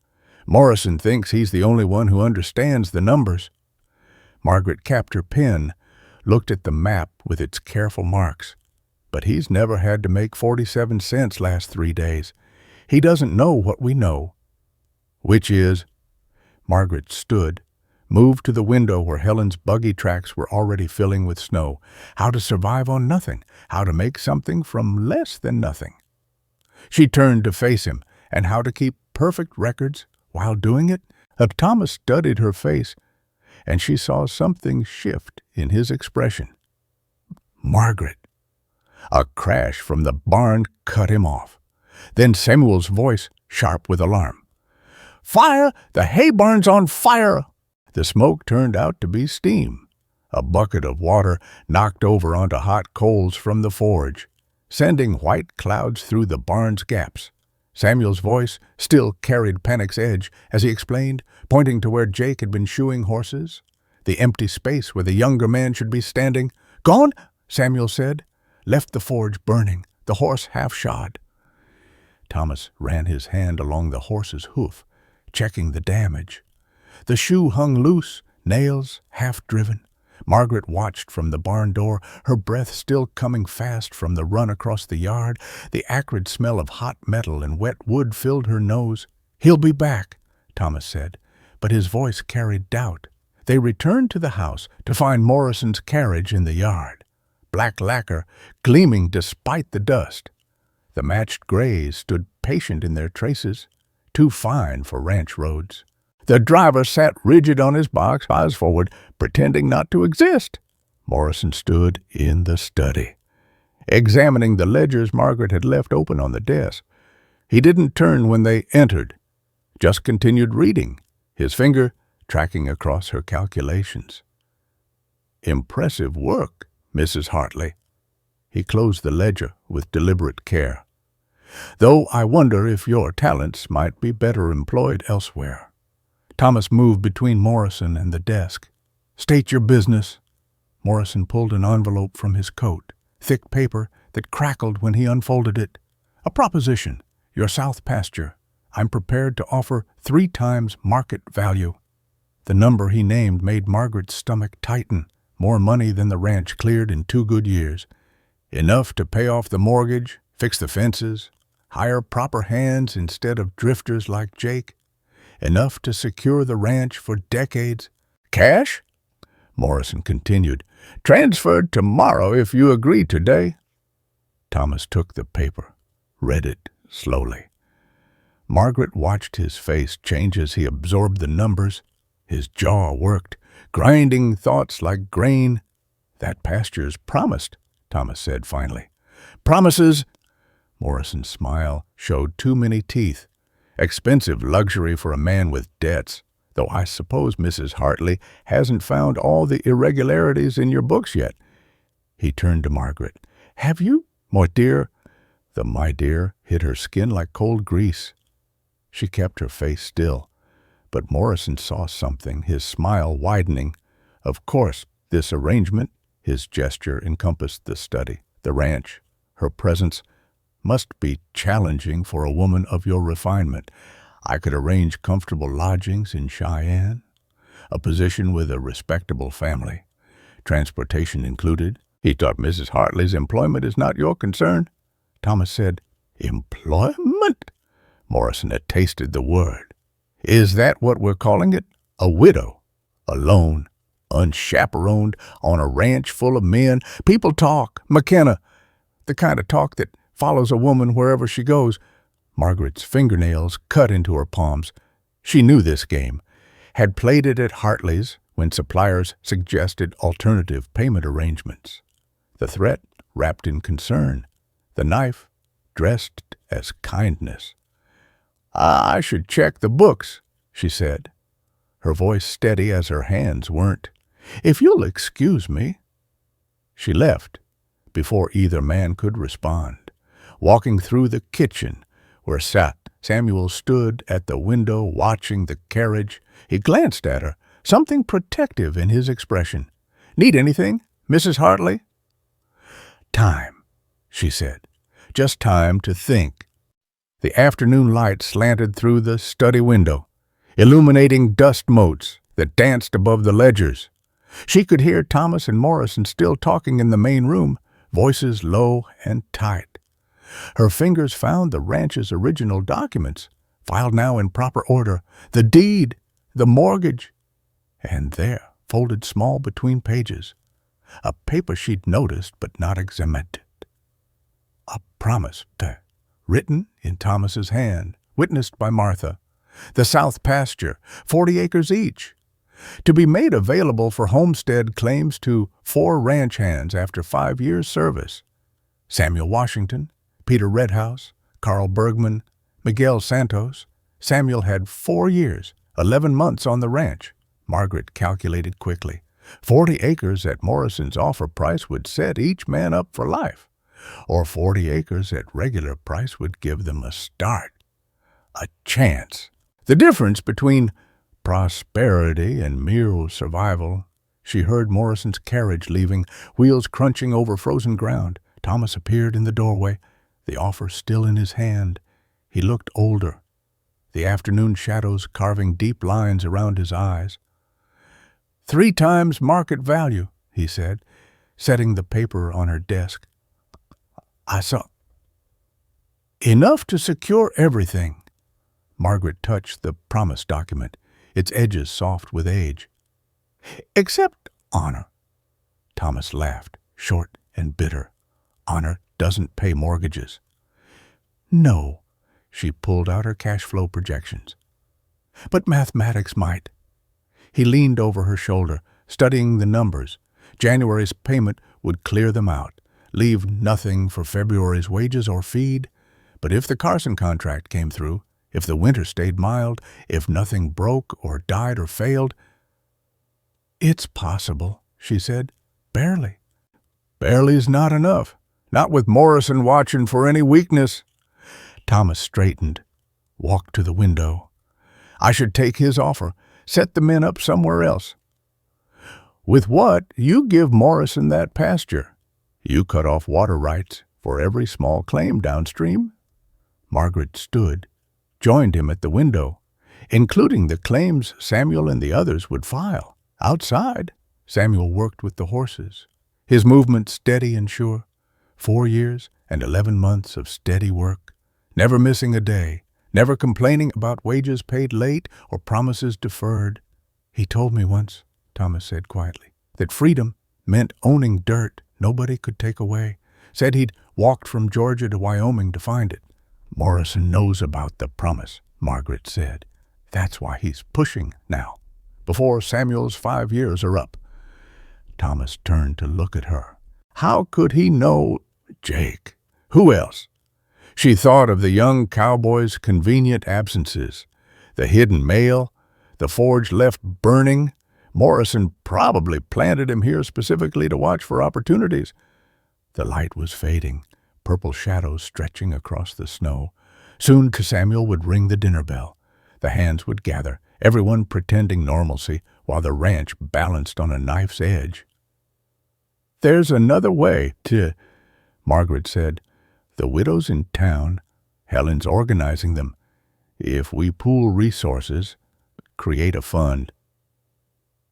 Morrison thinks he's the only one who understands the numbers. Margaret capped her pen, looked at the map with its careful marks. But he's never had to make 47 cents last 3 days. He doesn't know what we know. Which is? Margaret stood, moved to the window where Helen's buggy tracks were already filling with snow. How to survive on nothing, how to make something from less than nothing. She turned to face him, and how to keep perfect records while doing it. Thomas studied her face, and she saw something shift in his expression. Margaret. A crash from the barn cut him off. Then Samuel's voice, sharp with alarm. Fire! The hay barn's on fire! The smoke turned out to be steam. A bucket of water knocked over onto hot coals from the forge, sending white clouds through the barn's gaps. Samuel's voice still carried panic's edge as he explained, pointing to where Jake had been shoeing horses, the empty space where the younger man should be standing. Gone, Samuel said. Left the forge burning, the horse half shod. Thomas ran his hand along the horse's hoof, checking the damage. The shoe hung loose, nails half driven. Margaret watched from the barn door, her breath still coming fast from the run across the yard. The acrid smell of hot metal and wet wood filled her nose. He'll be back, Thomas said, but his voice carried doubt. They returned to the house to find Morrison's carriage in the yard, black lacquer gleaming despite the dust. The matched grays stood patient in their traces, too fine for ranch roads. The driver sat rigid on his box, eyes forward, pretending not to exist. Morrison stood in the study, examining the ledgers Margaret had left open on the desk. He didn't turn when they entered, just continued reading, his finger tracking across her calculations. Impressive work, Mrs. Hartley. He closed the ledger with deliberate care. Though I wonder if your talents might be better employed elsewhere. Thomas moved between Morrison and the desk. State your business. Morrison pulled an envelope from his coat, thick paper that crackled when he unfolded it. A proposition, your south pasture. I'm prepared to offer 3 times market value. The number he named made Margaret's stomach tighten. More money than the ranch cleared in 2 good years. Enough to pay off the mortgage, fix the fences, hire proper hands instead of drifters like Jake. Enough to secure the ranch for decades. Cash? Morrison continued. Transferred tomorrow if you agree today. Thomas took the paper, read it slowly. Margaret watched his face change as he absorbed the numbers. His jaw worked, grinding thoughts like grain. That pasture's promised, Thomas said finally. Promises? Morrison's smile showed too many teeth. Expensive luxury for a man with debts, though I suppose Mrs. Hartley hasn't found all the irregularities in your books yet. He turned to Margaret. Have you, my dear? The my dear hit her skin like cold grease. She kept her face still, but Morrison saw something, his smile widening. Of course, this arrangement, his gesture encompassed the study, the ranch, her presence, must be challenging for a woman of your refinement. I could arrange comfortable lodgings in Cheyenne, a position with a respectable family, transportation included. He thought Mrs. Hartley's employment is not your concern. Thomas said, Employment? Morrison had tasted the word. Is that what we're calling it? A widow, alone, unchaperoned, on a ranch full of men. People talk, McKenna, the kind of talk that follows a woman wherever she goes. Margaret's fingernails cut into her palms. She knew this game, had played it at Hartley's when suppliers suggested alternative payment arrangements. The threat wrapped in concern, the knife dressed as kindness. I should check the books, she said, her voice steady as her hands weren't. If you'll excuse me. She left before either man could respond. Walking through the kitchen, where Samuel stood at the window watching the carriage, he glanced at her, something protective in his expression. Need anything, Mrs. Hartley? Time, she said. Just time to think. The afternoon light slanted through the study window, illuminating dust motes that danced above the ledgers. She could hear Thomas and Morrison still talking in the main room, voices low and tight. Her fingers found the ranch's original documents, filed now in proper order, the deed, the mortgage, and there, folded small between pages, a paper she'd noticed but not examined. A promise, written in Thomas's hand, witnessed by Martha. The south pasture, 40 acres each, to be made available for homestead claims to 4 ranch hands after 5 years' service. Samuel Washington, Peter Redhouse, Carl Bergman, Miguel Santos. Samuel had 4 years, 11 months on the ranch. Margaret calculated quickly. 40 acres at Morrison's offer price would set each man up for life, or 40 acres at regular price would give them a start, a chance. The difference between prosperity and mere survival. She heard Morrison's carriage leaving, wheels crunching over frozen ground. Thomas appeared in the doorway, the offer still in his hand. He looked older, the afternoon shadows carving deep lines around his eyes. 3 times market value, he said, setting the paper on her desk. I saw. Enough to secure everything. Margaret touched the promise document, its edges soft with age. Except honor. Thomas laughed, short and bitter. Honor doesn't pay mortgages. No, she pulled out her cash flow projections. But mathematics might. He leaned over her shoulder, studying the numbers. January's payment would clear them out, leave nothing for February's wages or feed. But if the Carson contract came through, if the winter stayed mild, if nothing broke or died or failed. It's possible, she said. Barely. Barely's not enough. Not with Morrison watching for any weakness. Thomas straightened, walked to the window. I should take his offer, set the men up somewhere else. With what, you give Morrison that pasture. You cut off water rights for every small claim downstream. Margaret stood, joined him at the window, including the claims Samuel and the others would file. Outside, Samuel worked with the horses, his movement steady and sure. 4 years and 11 months of steady work, never missing a day, never complaining about wages paid late or promises deferred. He told me once, Thomas said quietly, that freedom meant owning dirt nobody could take away. Said he'd walked from Georgia to Wyoming to find it. Morrison knows about the promise, Margaret said. That's why he's pushing now, before Samuel's 5 years are up. Thomas turned to look at her. How could he know Jake? Who else? She thought of the young cowboy's convenient absences, the hidden mail, the forge left burning. Morrison probably planted him here specifically to watch for opportunities. The light was fading, purple shadows stretching across the snow. Soon Samuel would ring the dinner bell. The hands would gather, everyone pretending normalcy, while the ranch balanced on a knife's edge. There's another way to, Margaret said. The widows in town, Helen's organizing them. If we pool resources, create a fund.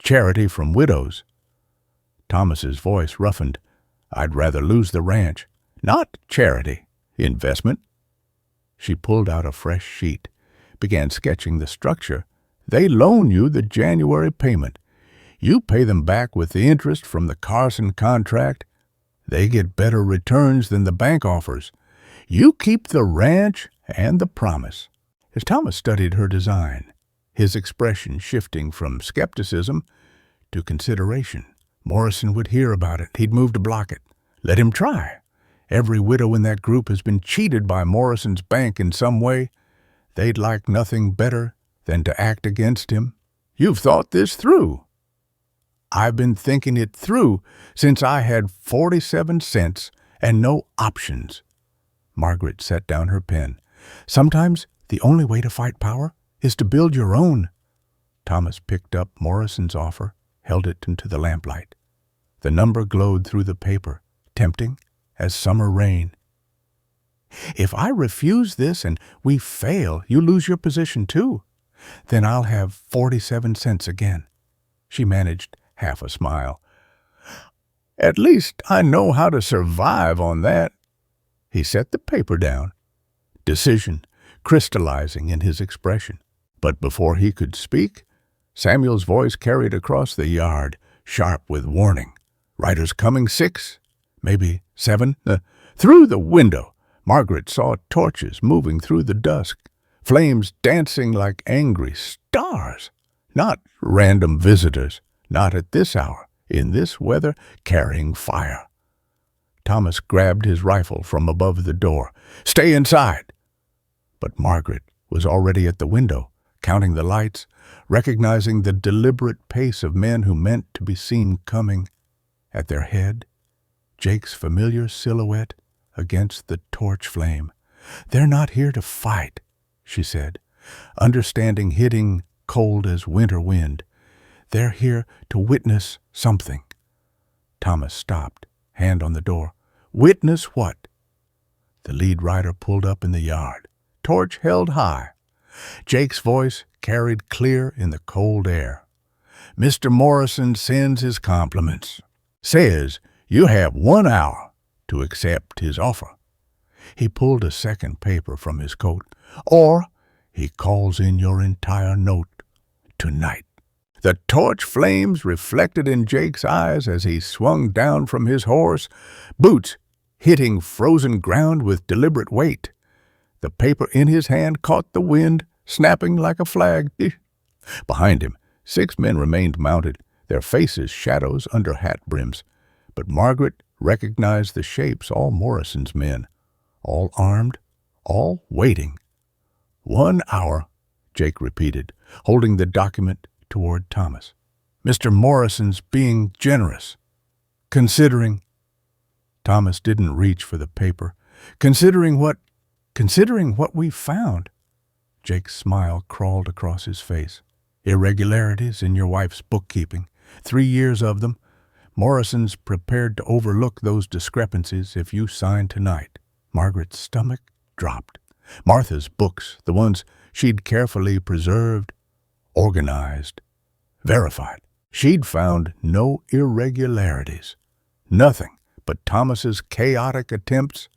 Charity from widows. Thomas's voice roughened. I'd rather lose the ranch. Not charity. Investment. She pulled out a fresh sheet, began sketching the structure. They loan you the January payment. You pay them back with the interest from the Carson contract. They get better returns than the bank offers. You keep the ranch and the promise. As Thomas studied her design, his expression shifting from skepticism to consideration. Morrison would hear about it. He'd move to block it. Let him try. Every widow in that group has been cheated by Morrison's bank in some way. They'd like nothing better than to act against him. You've thought this through. I've been thinking it through since I had 47 cents and no options. Margaret set down her pen. Sometimes the only way to fight power is to build your own. Thomas picked up Morrison's offer, held it into the lamplight. The number glowed through the paper, tempting as summer rain. If I refuse this and we fail, you lose your position too. Then I'll have 47 cents again. She managed half a smile. "At least I know how to survive on that." He set the paper down, decision crystallizing in his expression. But before he could speak, Samuel's voice carried across the yard, sharp with warning. "Riders coming, 6, maybe 7. Through the window, Margaret saw torches moving through the dusk, flames dancing like angry stars. Not random visitors, not at this hour, in this weather, carrying fire. Thomas grabbed his rifle from above the door. "Stay inside!" But Margaret was already at the window, counting the lights, recognizing the deliberate pace of men who meant to be seen coming. At their head, Jake's familiar silhouette against the torch flame. "They're not here to fight," she said, understanding hitting cold as winter wind. "They're here to witness something." Thomas stopped, hand on the door. "Witness what?" The lead rider pulled up in the yard, torch held high. Jake's voice carried clear in the cold air. "Mr. Morrison sends his compliments. Says you have 1 hour to accept his offer." He pulled a second paper from his coat. "Or he calls in your entire note tonight." The torch flames reflected in Jake's eyes as he swung down from his horse, boots hitting frozen ground with deliberate weight. The paper in his hand caught the wind, snapping like a flag. Behind him, 6 men remained mounted, their faces shadows under hat brims. But Margaret recognized the shapes, all Morrison's men, all armed, all waiting. 1 hour, Jake repeated, holding the document toward Thomas. "Mr. Morrison's being generous. Considering—" Thomas didn't reach for the paper. Considering what we found." Jake's smile crawled across his face. "Irregularities in your wife's bookkeeping. 3 years of them. Morrison's prepared to overlook those discrepancies if you sign tonight." Margaret's stomach dropped. Martha's books, the ones she'd carefully preserved, organized, verified. She'd found no irregularities. Nothing but Thomas's chaotic attempts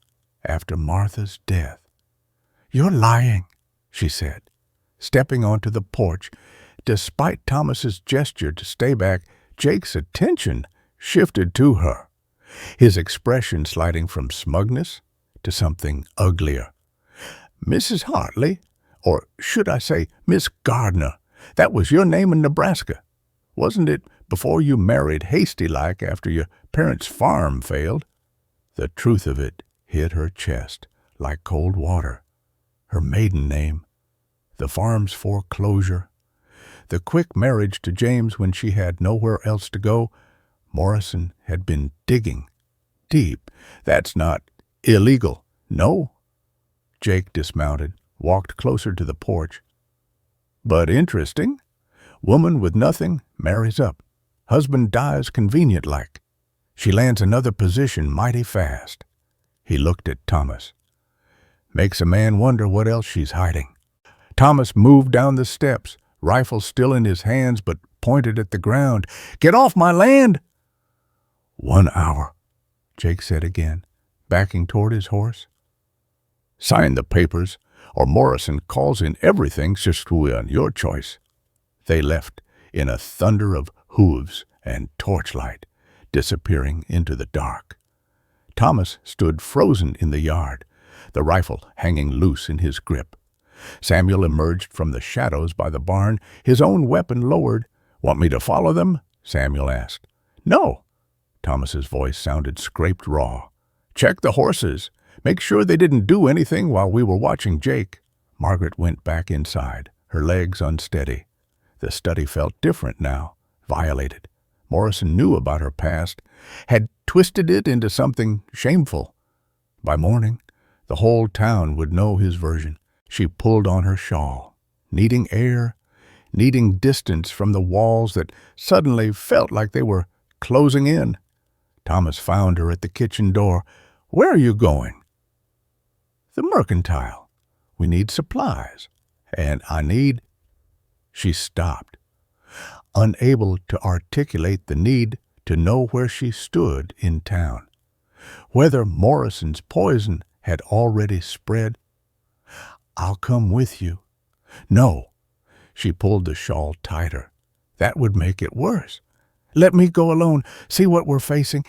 after Martha's death. "You're lying," she said, stepping onto the porch. Despite Thomas's gesture to stay back, Jake's attention shifted to her, his expression sliding from smugness to something uglier. "Mrs. Hartley, or should I say Miss Gardner, that was your name in Nebraska, wasn't it, before you married hasty-like after your parents' farm failed?" The truth of it hit her chest like cold water. Her maiden name, the farm's foreclosure, the quick marriage to James when she had nowhere else to go. Morrison had been digging deep. "That's not illegal, no?" Jake dismounted, walked closer to the porch. "But interesting. Woman with nothing marries up. Husband dies convenient-like. She lands another position mighty fast." He looked at Thomas. "Makes a man wonder what else she's hiding." Thomas moved down the steps, rifle still in his hands but pointed at the ground. "Get off my land!" 1 hour, Jake said again, backing toward his horse. "Sign the papers, or Morrison calls in everything, Sister, your choice." They left in a thunder of hooves and torchlight, disappearing into the dark. Thomas stood frozen in the yard, the rifle hanging loose in his grip. Samuel emerged from the shadows by the barn, his own weapon lowered. "Want me to follow them?" Samuel asked. "No." Thomas's voice sounded scraped raw. "Check the horses. Make sure they didn't do anything while we were watching Jake." Margaret went back inside, her legs unsteady. The study felt different now, violated. Morrison knew about her past, had twisted it into something shameful. By morning, the whole town would know his version. She pulled on her shawl, needing air, needing distance from the walls that suddenly felt like they were closing in. Thomas found her at the kitchen door. "Where are you going?" "The mercantile. We need supplies. And I need—" She stopped. unable to articulate the need to know where she stood in town. Whether Morrison's poison had already spread. "I'll come with you." "No." She pulled the shawl tighter. "That would make it worse. Let me go alone, see what we're facing."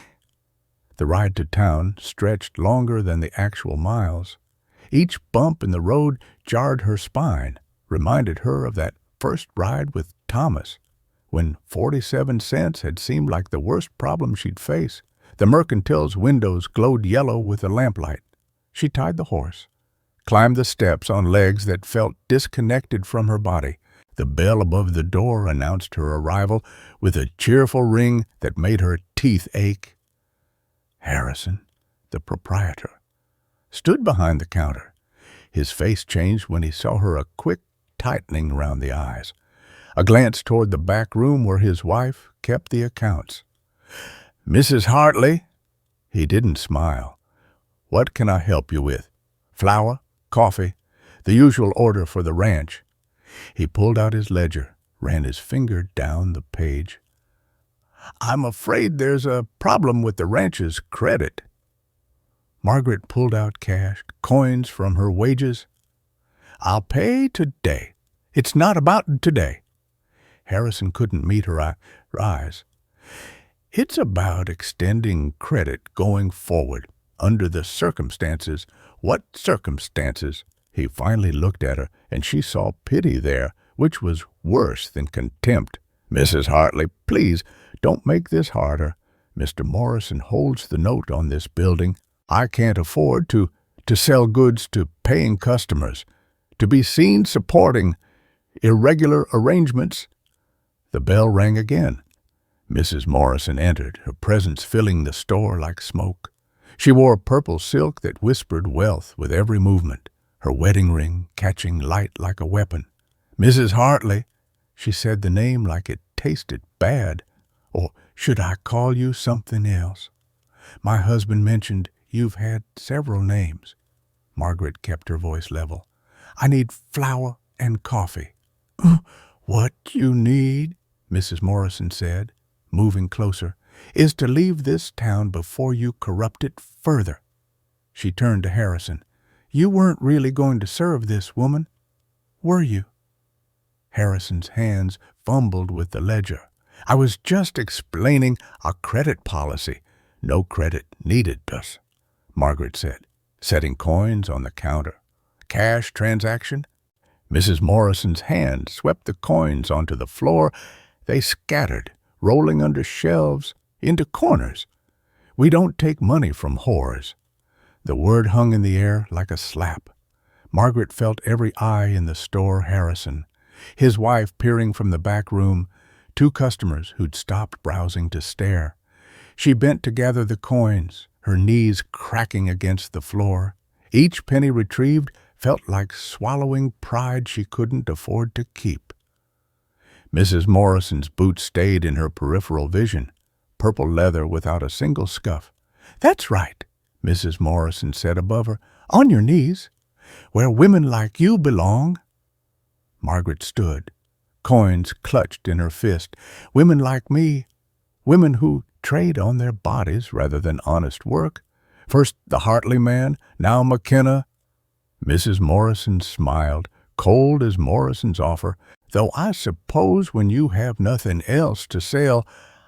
The ride to town stretched longer than the actual miles. Each bump in the road jarred her spine, reminded her of that first ride with Thomas, when 47 cents had seemed like the worst problem she'd face. The Mercantile's windows glowed yellow with the lamplight. She tied the horse, climbed the steps on legs that felt disconnected from her body. The bell above the door announced her arrival with a cheerful ring that made her teeth ache. Harrison, the proprietor, stood behind the counter. His face changed when he saw her, a quick tightening round the eyes, a glance toward the back room where his wife kept the accounts. "Mrs. Hartley?" He didn't smile. "What can I help you with? Flour? Coffee? The usual order for the ranch." He pulled out his ledger, ran his finger down the page. "I'm afraid there's a problem with the ranch's credit." Margaret pulled out cash, coins from her wages. "I'll pay today. It's not about today." Harrison couldn't meet her eyes. "It's about extending credit going forward, under the circumstances." "What circumstances?" He finally looked at her, and she saw pity there, which was worse than contempt. "Mrs. Hartley, please, don't make this harder. Mr. Morrison holds the note on this building. I can't afford to sell goods to paying customers, to be seen supporting irregular arrangements." The bell rang again. Mrs. Morrison entered, her presence filling the store like smoke. She wore purple silk that whispered wealth with every movement, her wedding ring catching light like a weapon. "Mrs. Hartley," she said the name like it tasted bad. "Or should I call you something else? My husband mentioned you've had several names." Margaret kept her voice level. "I need flour and coffee." "What you need," Mrs. Morrison said, moving closer, "is to leave this town before you corrupt it further." She turned to Harrison. "You weren't really going to serve this woman, were you?" Harrison's hands fumbled with the ledger. "I was just explaining our credit policy." "No credit needed, Gus," Margaret said, setting coins on the counter. "Cash transaction?" Mrs. Morrison's hand swept the coins onto the floor. They scattered, rolling under shelves, into corners. "We don't take money from whores." The word hung in the air like a slap. Margaret felt every eye in the store. Harrison, his wife peering from the back room, two customers who'd stopped browsing to stare. She bent to gather the coins, her knees cracking against the floor. Each penny retrieved felt like swallowing pride she couldn't afford to keep. Mrs. Morrison's boots stayed in her peripheral vision, purple leather without a single scuff. "That's right," Mrs. Morrison said above her. "On your knees, where women like you belong." Margaret stood, coins clutched in her fist. "Women like me, women who trade on their bodies rather than honest work. First the Hartley man, now McKenna." Mrs. Morrison smiled, cold as Morrison's offer. "Though I suppose when you have nothing else to sell,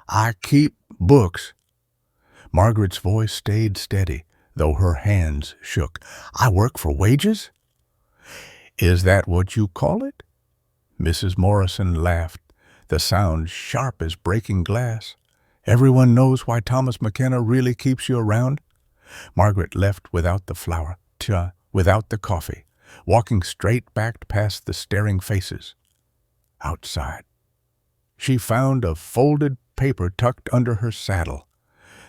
I keep books." Margaret's voice stayed steady, though her hands shook. "I work for wages?" "Is that what you call it?" Mrs. Morrison laughed, the sound sharp as breaking glass. "Everyone knows why Thomas McKenna really keeps you around." Margaret left without the flour, without the coffee, walking straight back past the staring faces. Outside, she found a folded paper tucked under her saddle.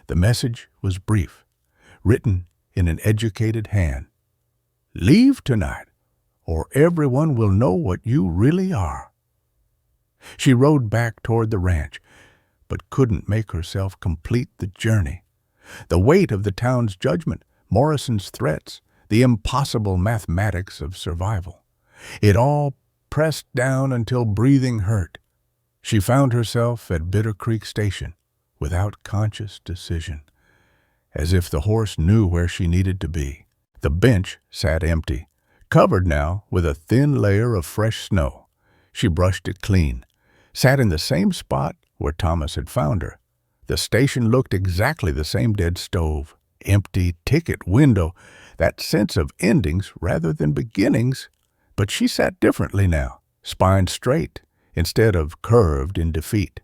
The message was brief, written in an educated hand. "Leave tonight, or everyone will know what you really are." She rode back toward the ranch, but couldn't make herself complete the journey. The weight of the town's judgment, Morrison's threats, the impossible mathematics of survival. It all pressed down until breathing hurt. She found herself at Bitter Creek Station without conscious decision, as if the horse knew where she needed to be. The bench sat empty, covered now with a thin layer of fresh snow. She brushed it clean, sat in the same spot where Thomas had found her. The station looked exactly the same: dead stove, empty ticket window, that sense of endings rather than beginnings. But she sat differently now, spine straight instead of curved in defeat.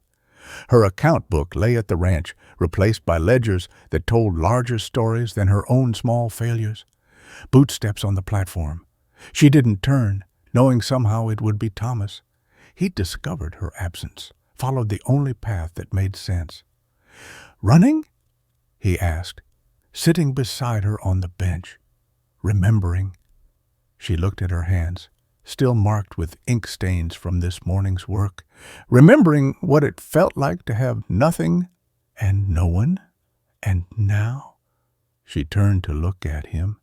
Her account book lay at the ranch, replaced by ledgers that told larger stories than her own small failures. Bootsteps on the platform. She didn't turn, knowing somehow it would be Thomas. He'd discovered her absence, followed the only path that made sense. "Running?" he asked, sitting beside her on the bench, remembering. She looked at her hands, still marked with ink stains from this morning's work, remembering what it felt like to have nothing and no one. And now she turned to look at him,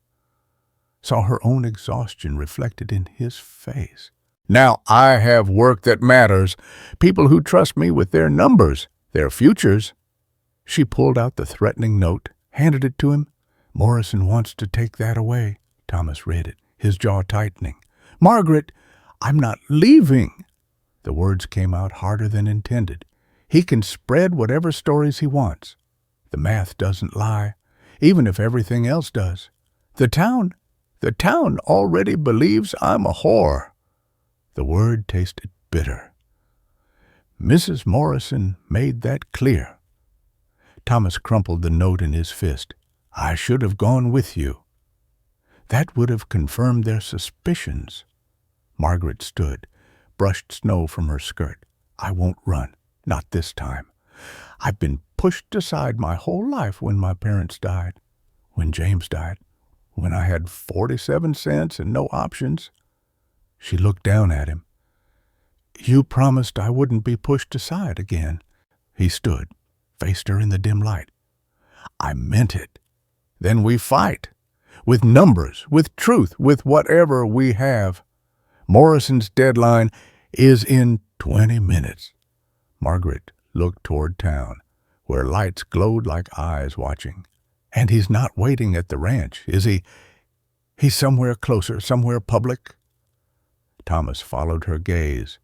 saw her own exhaustion reflected in his face. "Now I have work that matters, people who trust me with their numbers, their futures." She pulled out the threatening note, handed it to him. "Morrison wants to take that away." Thomas read it, his jaw tightening. "Margaret, I'm not leaving." The words came out harder than intended. He can spread whatever stories he wants. The math doesn't lie, even if everything else does. The town already believes I'm a whore." The word tasted bitter. Mrs. Morrison made that clear. Thomas crumpled the note in his fist. "I should have gone with you." That would have confirmed their suspicions. Margaret stood, brushed snow from her skirt. "I won't run, not this time. I've been pushed aside my whole life when my parents died, when James died, when I had 47 cents and no options." She looked down at him. "You promised I wouldn't be pushed aside again." He stood, faced her in the dim light. "I meant it. Then we fight. With numbers, with truth, with whatever we have. Morrison's deadline is in 20 minutes. Margaret looked toward town, where lights glowed like eyes watching. "And he's not waiting at the ranch, is he? He's somewhere closer, somewhere public?" Thomas followed her gaze.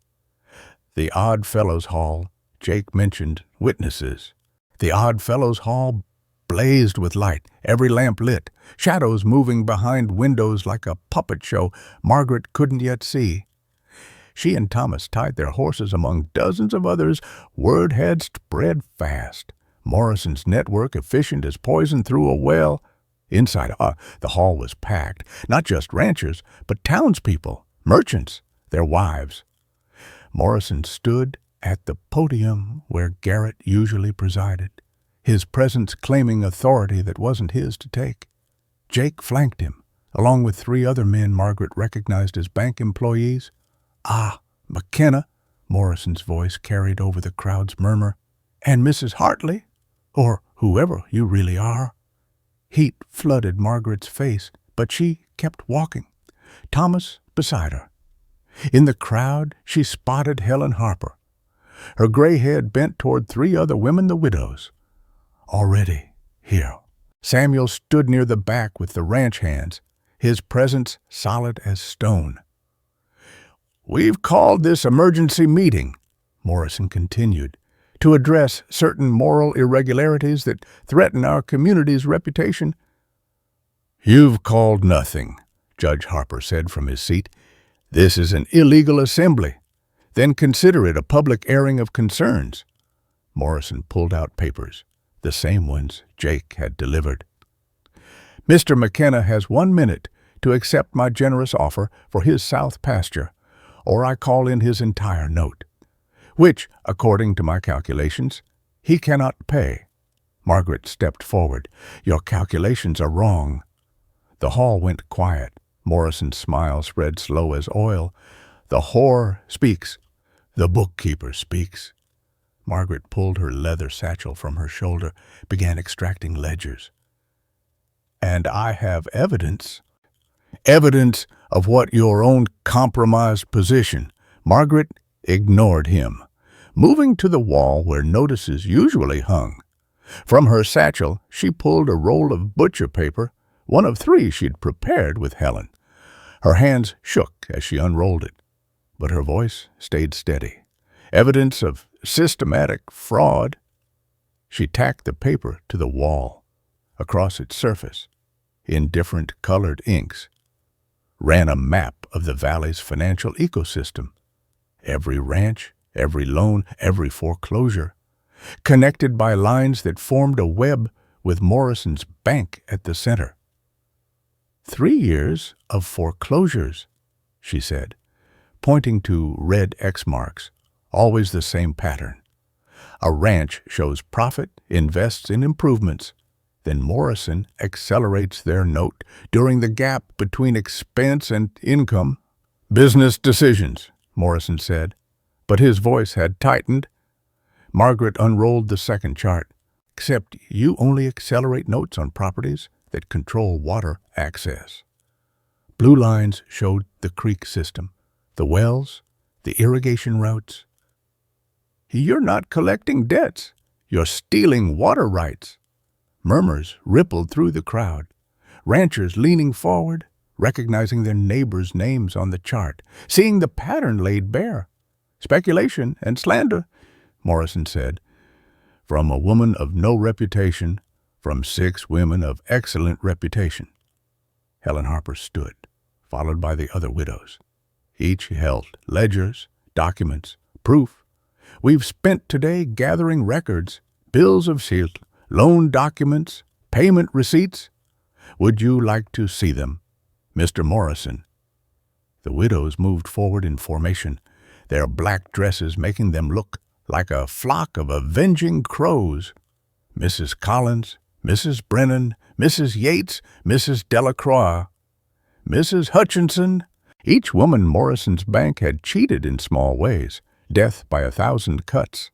The Odd Fellows Hall, Jake mentioned witnesses. The Odd Fellows Hall blazed with light, every lamp lit, shadows moving behind windows like a puppet show Margaret couldn't yet see. She and Thomas tied their horses among dozens of others. Word had spread fast. Morrison's network, efficient as poison through a well. Inside, the hall was packed, not just ranchers, but townspeople, merchants, their wives. Morrison stood at the podium where Garrett usually presided, his presence claiming authority that wasn't his to take. Jake flanked him, along with 3 other men Margaret recognized as bank employees. "Ah, McKenna," Morrison's voice carried over the crowd's murmur, "and Mrs. Hartley, or whoever you really are." Heat flooded Margaret's face, but she kept walking, Thomas beside her. In the crowd, she spotted Helen Harper, her gray head bent toward 3 other women, the widows. Already here. Samuel stood near the back with the ranch hands, his presence solid as stone. "We've called this emergency meeting," Morrison continued, "to address certain moral irregularities that threaten our community's reputation." "You've called nothing," Judge Harper said from his seat. "This is an illegal assembly. Then consider it a public airing of concerns." Morrison pulled out papers, the same ones Jake had delivered. "Mr. McKenna has 1 minute to accept my generous offer for his south pasture, or I call in his entire note, which, according to my calculations, he cannot pay." Margaret stepped forward. "Your calculations are wrong." The hall went quiet. Morrison's smile spread slow as oil. "The whore speaks. The bookkeeper speaks." Margaret pulled her leather satchel from her shoulder, began extracting ledgers. "And I have evidence. Evidence of what your own compromised position." Margaret ignored him. moving to the wall where notices usually hung. From her satchel, she pulled a roll of butcher paper, one of 3 she'd prepared with Helen. Her hands shook as she unrolled it, but her voice stayed steady. Evidence of systematic fraud. She tacked the paper to the wall. Across its surface, in different colored inks, ran a map of the valley's financial ecosystem. Every ranch, every loan, every foreclosure, connected by lines that formed a web with Morrison's bank at the center. 3 years of foreclosures, she said, pointing to red X marks, always the same pattern. A ranch shows profit, invests in improvements. Then Morrison accelerates their note during the gap between expense and income. Business decisions, Morrison said, but his voice had tightened. Margaret unrolled the second chart. Except you only accelerate notes on properties that control water access. Blue lines showed the creek system, the wells, the irrigation routes. You're not collecting debts. You're stealing water rights. Murmurs rippled through the crowd. Ranchers leaning forward, recognizing their neighbors' names on the chart, seeing the pattern laid bare. Speculation and slander, Morrison said. From a woman of no reputation, from 6 women of excellent reputation. Helen Harper stood, followed by the other widows. Each held ledgers, documents, proof. We've spent today gathering records, bills of sale, loan documents, payment receipts. Would you like to see them, Mr. Morrison? The widows moved forward in formation, their black dresses making them look like a flock of avenging crows. Mrs. Collins, Mrs. Brennan, Mrs. Yates, Mrs. Delacroix, Mrs. Hutchinson. Each woman Morrison's bank had cheated in small ways, death by 1,000 cuts.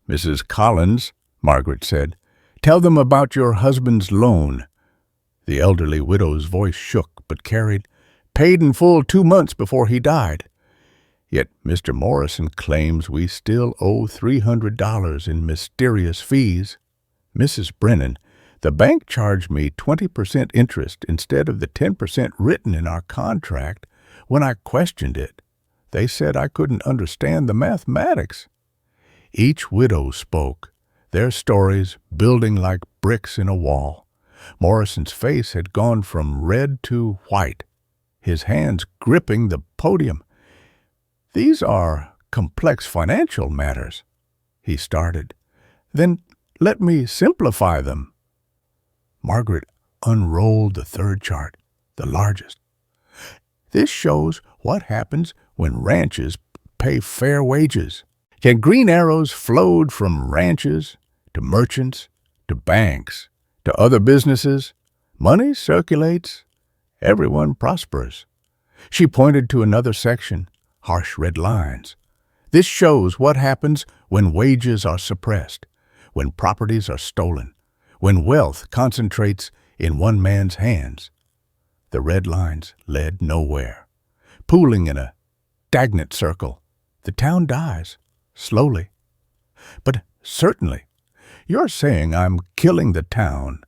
Mrs. Collins, Margaret said, tell them about your husband's loan. The elderly widow's voice shook but carried, paid in full 2 months before he died. Yet Mr. Morrison claims we still owe $300 in mysterious fees. Mrs. Brennan, the bank charged me 20% interest instead of the 10% written in our contract. When I questioned it, they said I couldn't understand the mathematics. Each widow spoke, their stories building like bricks in a wall. Morrison's face had gone from red to white, his hands gripping the podium. These are complex financial matters, he started. Then let me simplify them. Margaret unrolled the third chart, the largest. This shows what happens when ranches pay fair wages. Yet green arrows flowed from ranches to merchants to banks to other businesses. Money circulates. Everyone prospers. She pointed to another section, harsh red lines. This shows what happens when wages are suppressed, when properties are stolen, when wealth concentrates in one man's hands. The red lines led nowhere. Pooling in a stagnant circle, the town dies, slowly. But certainly, you're saying I'm killing the town.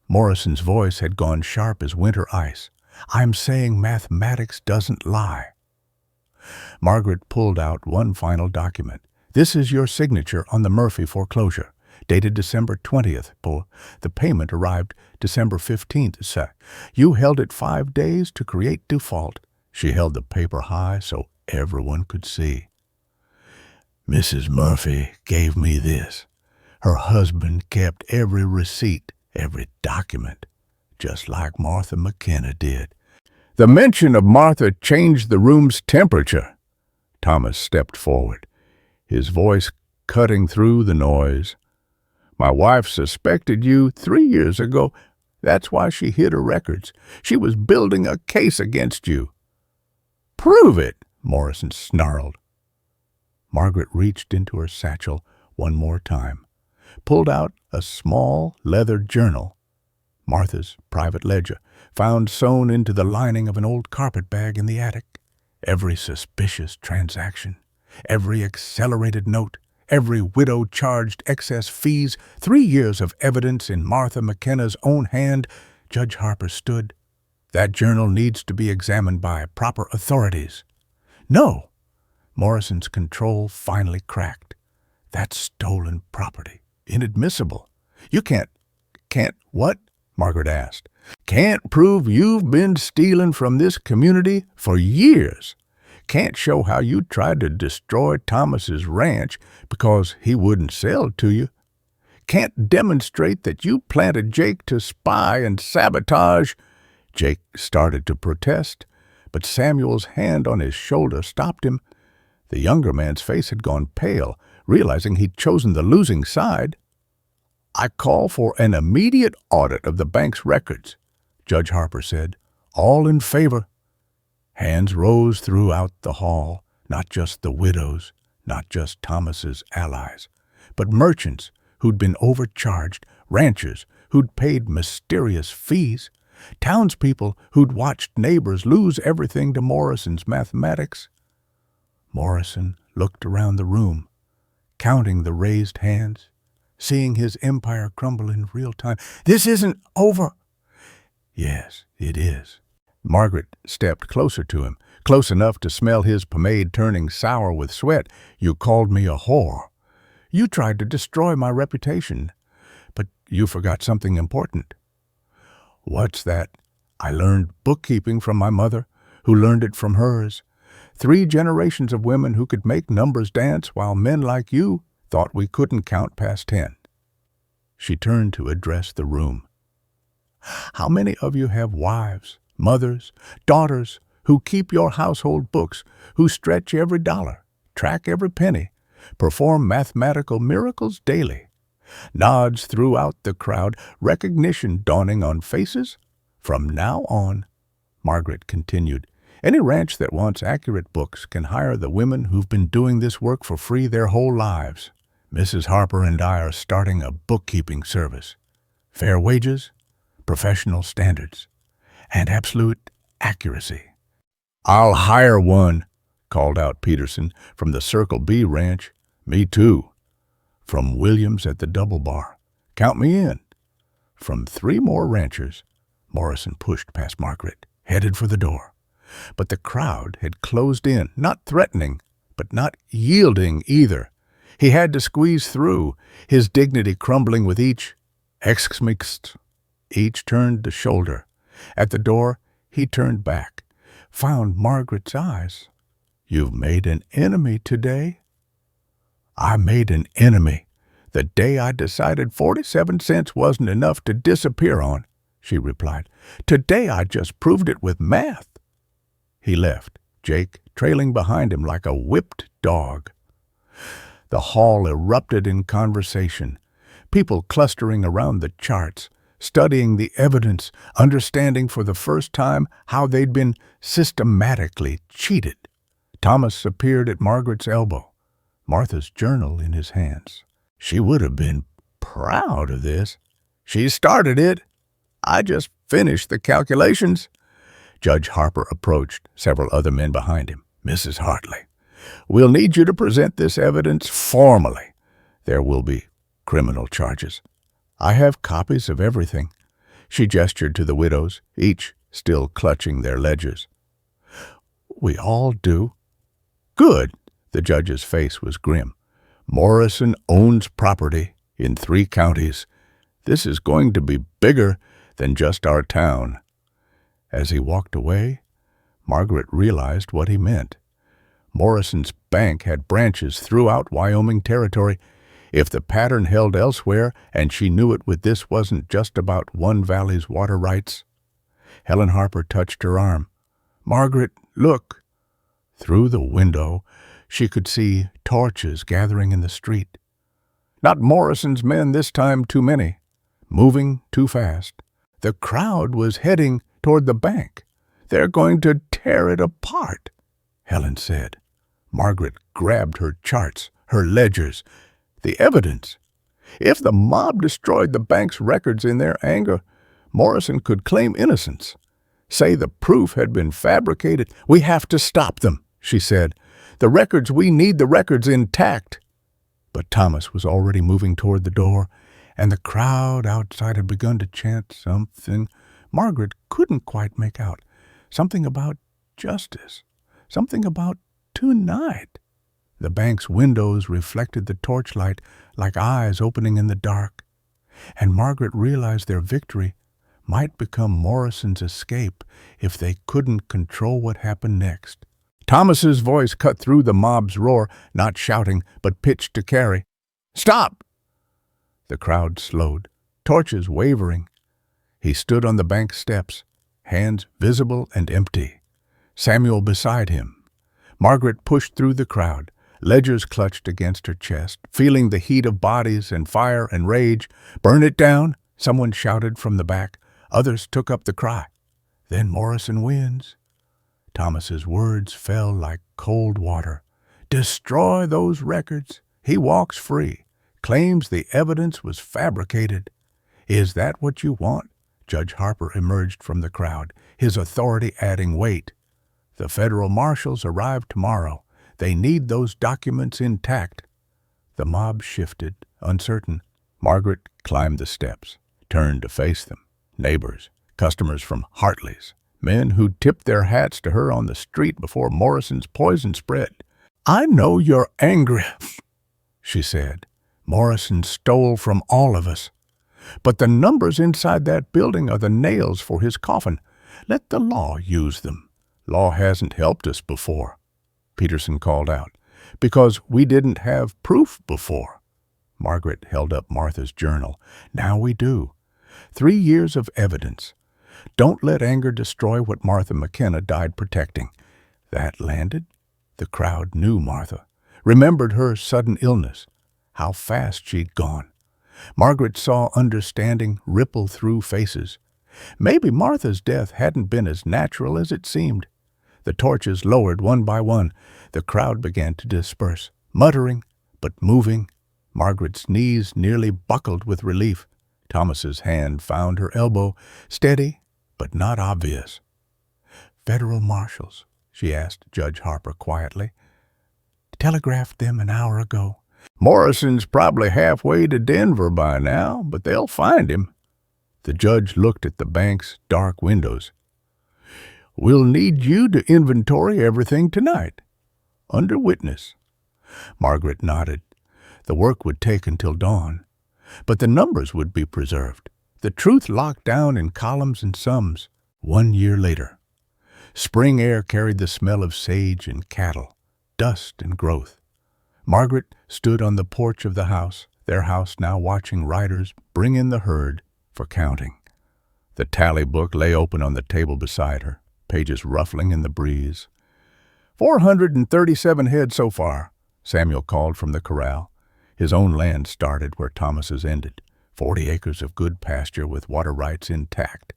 Morrison's voice had gone sharp as winter ice. I'm saying mathematics doesn't lie. Margaret pulled out one final document. This is your signature on the Murphy foreclosure, dated December 20th. The payment arrived December 15th. You held it 5 days to create default. She held the paper high so everyone could see. Mrs. Murphy gave me this. Her husband kept every receipt, every document, just like Martha McKenna did. The mention of Martha changed the room's temperature. Thomas stepped forward, his voice cutting through the noise. My wife suspected you 3 years ago. That's why she hid her records. She was building a case against you. Prove it, Morrison snarled. Margaret reached into her satchel one more time, pulled out a small leather journal, Martha's private ledger, found sewn into the lining of an old carpet bag in the attic. Every suspicious transaction, Every accelerated note, every widow charged excess fees, 3 years of evidence in Martha McKenna's own hand. Judge Harper stood. That journal needs to be examined by proper authorities. No! Morrison's control finally cracked. That's stolen property. Inadmissible. You can't what? Margaret asked. Can't prove you've been stealing from this community for years. Can't show how you tried to destroy Thomas's ranch because he wouldn't sell to you. Can't demonstrate that you planted Jake to spy and sabotage. Jake started to protest, but Samuel's hand on his shoulder stopped him. The younger man's face had gone pale, realizing he'd chosen the losing side. I call for an immediate audit of the bank's records, Judge Harper said. All in favor. Hands rose throughout the hall, not just the widows, not just Thomas's allies, but merchants who'd been overcharged, ranchers who'd paid mysterious fees, townspeople who'd watched neighbors lose everything to Morrison's mathematics. Morrison looked around the room, counting the raised hands, seeing his empire crumble in real time. This isn't over. Yes, it is. Margaret stepped closer to him, close enough to smell his pomade turning sour with sweat. You called me a whore. You tried to destroy my reputation, but you forgot something important. What's that? I learned bookkeeping from my mother, who learned it from hers. 3 generations of women who could make numbers dance while men like you thought we couldn't count past 10. She turned to address the room. How many of you have wives, mothers, daughters who keep your household books, who stretch every dollar, track every penny, perform mathematical miracles daily? Nods throughout the crowd, recognition dawning on faces. From now on, Margaret continued, any ranch that wants accurate books can hire the women who've been doing this work for free their whole lives. Mrs. Harper and I are starting a bookkeeping service. Fair wages, professional standards, and absolute accuracy. I'll hire one, called out Peterson from the Circle B ranch. Me too. From Williams at the Double Bar. Count me in. From 3 more ranchers, Morrison pushed past Margaret, headed for the door. But the crowd had closed in, not threatening, but not yielding either. He had to squeeze through, his dignity crumbling with each excmixed. Each turned the shoulder. At the door, he turned back, found Margaret's eyes. You've made an enemy today. I made an enemy the day I decided 47 cents wasn't enough to disappear on, she replied. Today I just proved it with math. He left, Jake trailing behind him like a whipped dog. The hall erupted in conversation, people clustering around the charts, studying the evidence, understanding for the first time how they'd been systematically cheated. Thomas appeared at Margaret's elbow, Martha's journal in his hands. She would have been proud of this. She started it. I just finished the calculations. Judge Harper approached, several other men behind him. Mrs. Hartley, we'll need you to present this evidence formally. There will be criminal charges. I have copies of everything. She gestured to the widows, each still clutching their ledgers. We all do. Good. The judge's face was grim. Morrison owns property in 3 counties. This is going to be bigger than just our town. As he walked away, Margaret realized what he meant. Morrison's bank had branches throughout Wyoming territory. If the pattern held elsewhere, and she knew it with this wasn't just about one valley's water rights. Helen Harper touched her arm. Margaret, look. Through the window, she could see torches gathering in the street. Not Morrison's men this time, too many. Moving too fast. The crowd was heading toward the bank. They're going to tear it apart, Helen said. Margaret grabbed her charts, her ledgers, the evidence. If the mob destroyed the bank's records in their anger, Morrison could claim innocence. Say the proof had been fabricated. We have to stop them, she said. The records, we need the records intact." But Thomas was already moving toward the door, and the crowd outside had begun to chant something Margaret couldn't quite make out. Something about justice. Something about tonight. The bank's windows reflected the torchlight like eyes opening in the dark, and Margaret realized their victory might become Morrison's escape if they couldn't control what happened next. Thomas's voice cut through the mob's roar, not shouting, but pitched to Carrie. "Stop!" The crowd slowed, torches wavering. He stood on the bank steps, hands visible and empty. Samuel beside him. Margaret pushed through the crowd, ledgers clutched against her chest, feeling the heat of bodies and fire and rage. "Burn it down!" someone shouted from the back. Others took up the cry. "Then Morrison wins." Thomas's words fell like cold water. "Destroy those records. He walks free. Claims the evidence was fabricated." "Is that what you want?" Judge Harper emerged from the crowd, his authority adding weight. "The federal marshals arrive tomorrow. They need those documents intact." The mob shifted, uncertain. Margaret climbed the steps, turned to face them. Neighbors, customers from Hartley's, men who tipped their hats to her on the street before Morrison's poison spread. "I know you're angry," she said. "Morrison stole from all of us. But the numbers inside that building are the nails for his coffin. Let the law use them." "Law hasn't helped us before," Peterson called out, "because we didn't have proof before." Margaret held up Martha's journal. "Now we do. 3 years of evidence. Don't let anger destroy what Martha McKenna died protecting." That landed. The crowd knew Martha, remembered her sudden illness, how fast she'd gone. Margaret saw understanding ripple through faces. Maybe Martha's death hadn't been as natural as it seemed. The torches lowered one by one. The crowd began to disperse, muttering, but moving. Margaret's knees nearly buckled with relief. Thomas's hand found her elbow, steady, but not obvious. "Federal marshals," she asked Judge Harper quietly. "Telegraphed them an hour ago." "Morrison's probably halfway to Denver by now, but they'll find him." The judge looked at the bank's dark windows. "We'll need you to inventory everything tonight, under witness." Margaret nodded. The work would take until dawn, but the numbers would be preserved, the truth locked down in columns and sums. 1 year later. Spring air carried the smell of sage and cattle, dust and growth. Margaret stood on the porch of the house, their house now watching riders bring in the herd for counting. The tally book lay open on the table beside her, pages ruffling in the breeze. 437 head so far," Samuel called from the corral. His own land started where Thomas's ended, 40 acres of good pasture with water rights intact.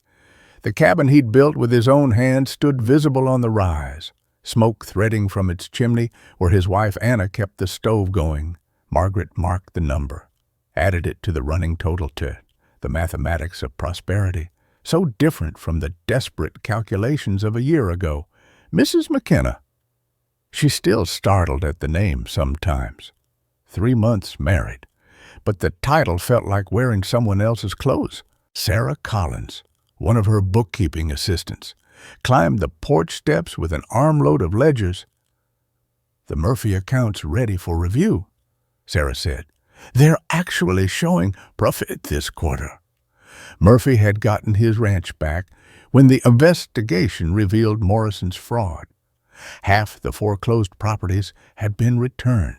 The cabin he'd built with his own hands stood visible on the rise, smoke threading from its chimney where his wife Anna kept the stove going. Margaret marked the number, added it to the running total to the mathematics of prosperity, so different from the desperate calculations of a year ago. Mrs. McKenna. She still startled at the name sometimes. 3 months married, but the title felt like wearing someone else's clothes. Sarah Collins, one of her bookkeeping assistants, climbed the porch steps with an armload of ledgers. "The Murphy account's ready for review," Sarah said. "They're actually showing profit this quarter." Murphy had gotten his ranch back when the investigation revealed Morrison's fraud. Half the foreclosed properties had been returned.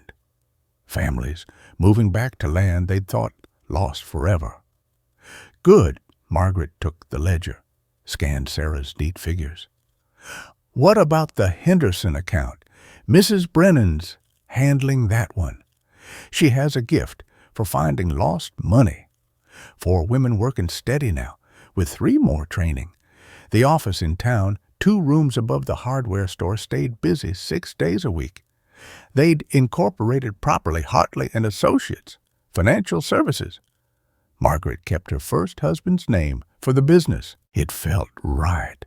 Families moving back to land they'd thought lost forever. "Good." Margaret took the ledger, scanned Sarah's neat figures. "What about the Henderson account? Mrs. Brennan's handling that one. She has a gift for finding lost money. 4 women working steady now, with 3 more training. The office in town, 2 rooms above the hardware store, stayed busy 6 days a week. They'd incorporated properly Hartley and Associates, Financial Services. Margaret kept her first husband's name for the business. It felt right.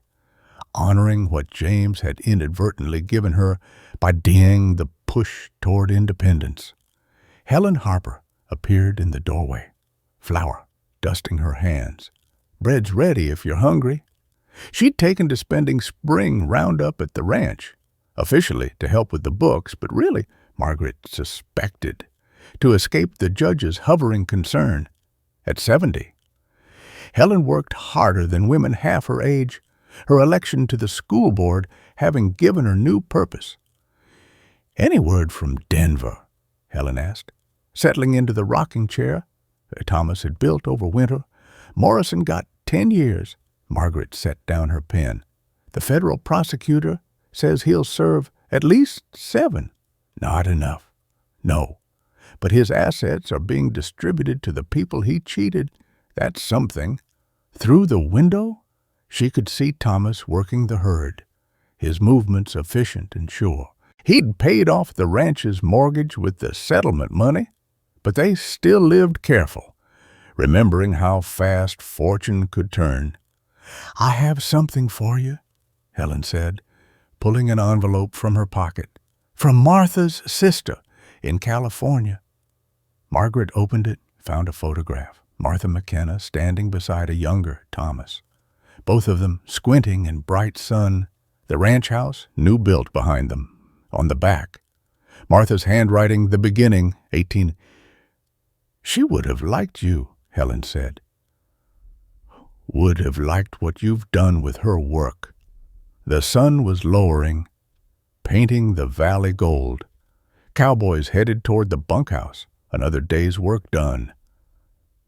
honoring what James had inadvertently given her by denying the push toward independence. Helen Harper appeared in the doorway, flour dusting her hands. "Bread's ready if you're hungry." She'd taken to spending spring roundup at the ranch, officially to help with the books, but really, Margaret suspected, to escape the judge's hovering concern. At 70, Helen worked harder than women half her age, her election to the school board having given her new purpose. "Any word from Denver?" Helen asked, settling into the rocking chair Thomas had built over winter. "Morrison got 10 years. Margaret set down her pen. "The federal prosecutor says he'll serve at least 7. "Not enough." "No, but his assets are being distributed to the people he cheated. That's something." Through the window, she could see Thomas working the herd, his movements efficient and sure. He'd paid off the ranch's mortgage with the settlement money, but they still lived careful, remembering how fast fortune could turn. "I have something for you," Helen said, pulling an envelope from her pocket. "From Martha's sister in California." Margaret opened it, found a photograph. Martha McKenna standing beside a younger Thomas, both of them squinting in bright sun, the ranch house new built behind them. On the back, Martha's handwriting, the beginning, 18. "She would have liked you," Helen said. "Would have liked what you've done with her work." The sun was lowering, painting the valley gold. Cowboys headed toward the bunkhouse, another day's work done.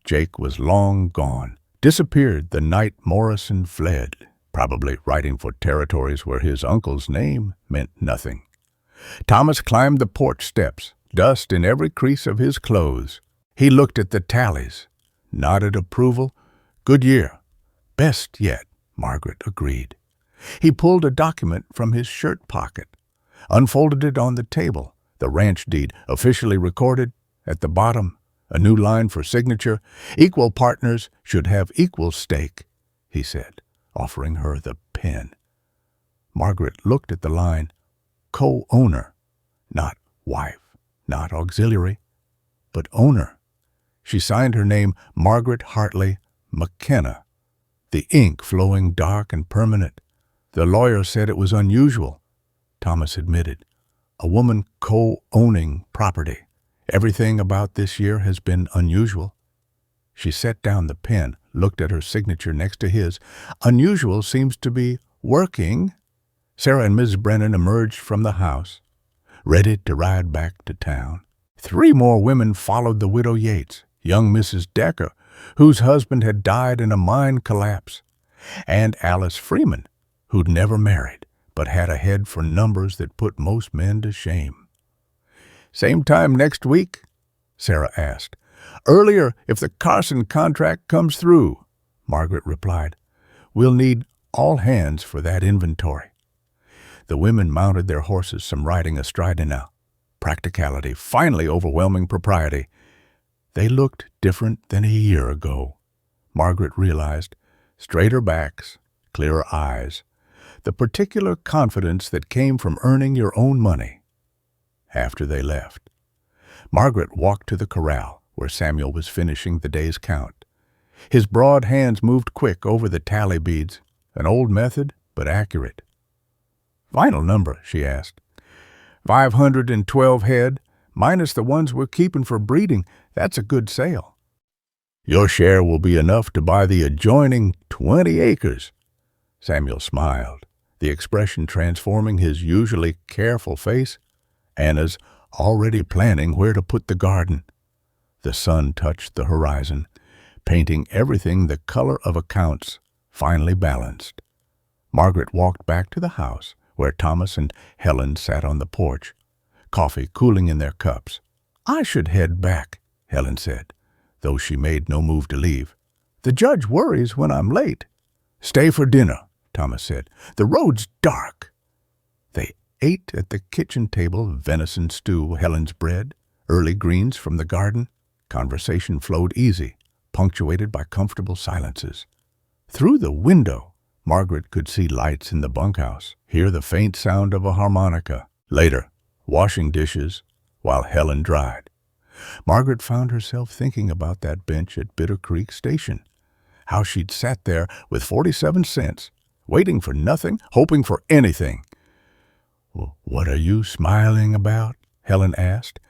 Jake was long gone, disappeared the night Morrison fled, probably riding for territories where his uncle's name meant nothing. Thomas climbed the porch steps, dust in every crease of his clothes. He looked at the tallies, nodded approval. "Good year. Best yet," Margaret agreed. He pulled a document from his shirt pocket, unfolded it on the table, the ranch deed officially recorded. At the bottom, a new line for signature. "Equal partners should have equal stake," he said, offering her the pen. Margaret looked at the line. Co-owner, not wife, not auxiliary, but owner. She signed her name Margaret Hartley McKenna, the ink flowing dark and permanent. The lawyer said it was unusual, Thomas admitted. A woman co-owning property. Everything about this year has been unusual. She set down the pen, looked at her signature next to his. Unusual seems to be working. Sarah and Mrs. Brennan emerged from the house, ready to ride back to town. 3 more women followed the widow Yates, young Mrs. Decker, whose husband had died in a mine collapse, and Alice Freeman, who'd never married, but had a head for numbers that put most men to shame. "Same time next week?" Sarah asked. "Earlier if the Carson contract comes through," Margaret replied. "We'll need all hands for that inventory." The women mounted their horses, some riding astride now. Practicality, finally overwhelming propriety. They looked different than a year ago, Margaret realized. Straighter backs, clearer eyes. The particular confidence that came from earning your own money. After they left, Margaret walked to the corral where Samuel was finishing the day's count. His broad hands moved quick over the tally beads, an old method, but accurate. "Final number?" she asked. 512 head, minus the ones we're keeping for breeding. That's a good sale." "Your share will be enough to buy the adjoining 20 acres. Samuel smiled, the expression transforming his usually careful face. "Anna's already planning where to put the garden." The sun touched the horizon, painting everything the color of accounts, finely balanced. Margaret walked back to the house, where Thomas and Helen sat on the porch, coffee cooling in their cups. "I should head back," Helen said, though she made no move to leave. "The judge worries when I'm late." "Stay for dinner," Thomas said. "The road's dark." They ate at the kitchen table, venison stew, Helen's bread, early greens from the garden. Conversation flowed easy, punctuated by comfortable silences. Through the window, Margaret could see lights in the bunkhouse, hear the faint sound of a harmonica. Later, washing dishes while Helen dried. Margaret found herself thinking about that bench at Bitter Creek Station. How she'd sat there with 47 cents, waiting for nothing, hoping for anything. "Well, what are you smiling about?" Helen asked.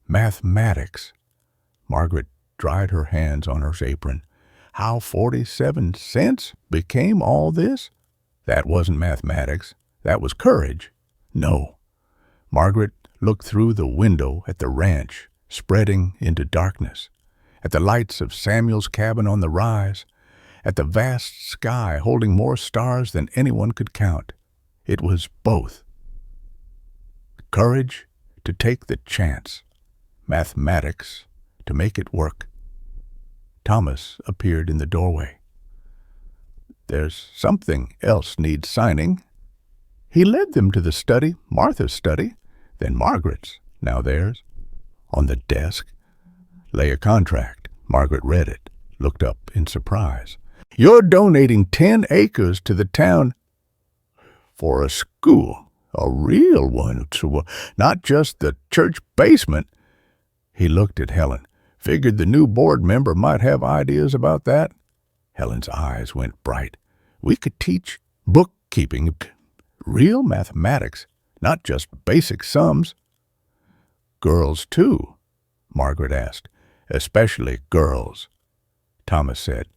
"Mathematics." Margaret dried her hands on her apron. How 47 cents became all this? That wasn't mathematics. That was courage. No. Margaret looked through the window at the ranch, spreading into darkness, at the lights of Samuel's cabin on the rise, at the vast sky holding more stars than anyone could count. It was both. Courage to take the chance. Mathematics to make it work. Thomas appeared in the doorway. "There's something else needs signing." He led them to the study, Martha's study, then Margaret's, now theirs. On the desk lay a contract. Margaret read it, looked up in surprise. "You're donating 10 acres to the town for a school, a real one, not just the church basement." He looked at Helen. "Figured the new board member might have ideas about that." Helen's eyes went bright. "We could teach bookkeeping, real mathematics, not just basic sums." "Girls, too?" Margaret asked. "Especially girls." Thomas said,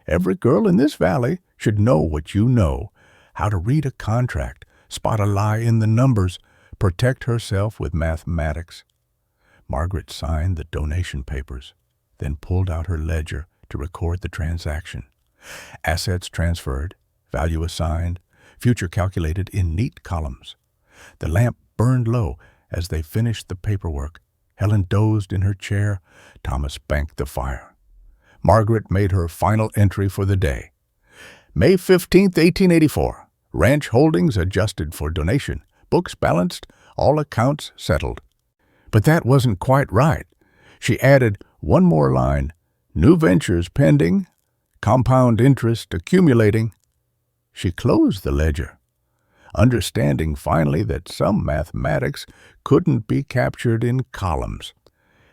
"Every girl in this valley should know what you know, how to read a contract, spot a lie in the numbers, protect herself with mathematics." Margaret signed the donation papers, then pulled out her ledger to record the transaction. Assets transferred, value assigned, future calculated in neat columns. The lamp burned low as they finished the paperwork. Helen dozed in her chair. Thomas banked the fire. Margaret made her final entry for the day. May 15th, 1884. Ranch holdings adjusted for donation. Books balanced. All accounts settled. But that wasn't quite right. She added one more line. New ventures pending. Compound interest accumulating. She closed the ledger, understanding finally that some mathematics couldn't be captured in columns.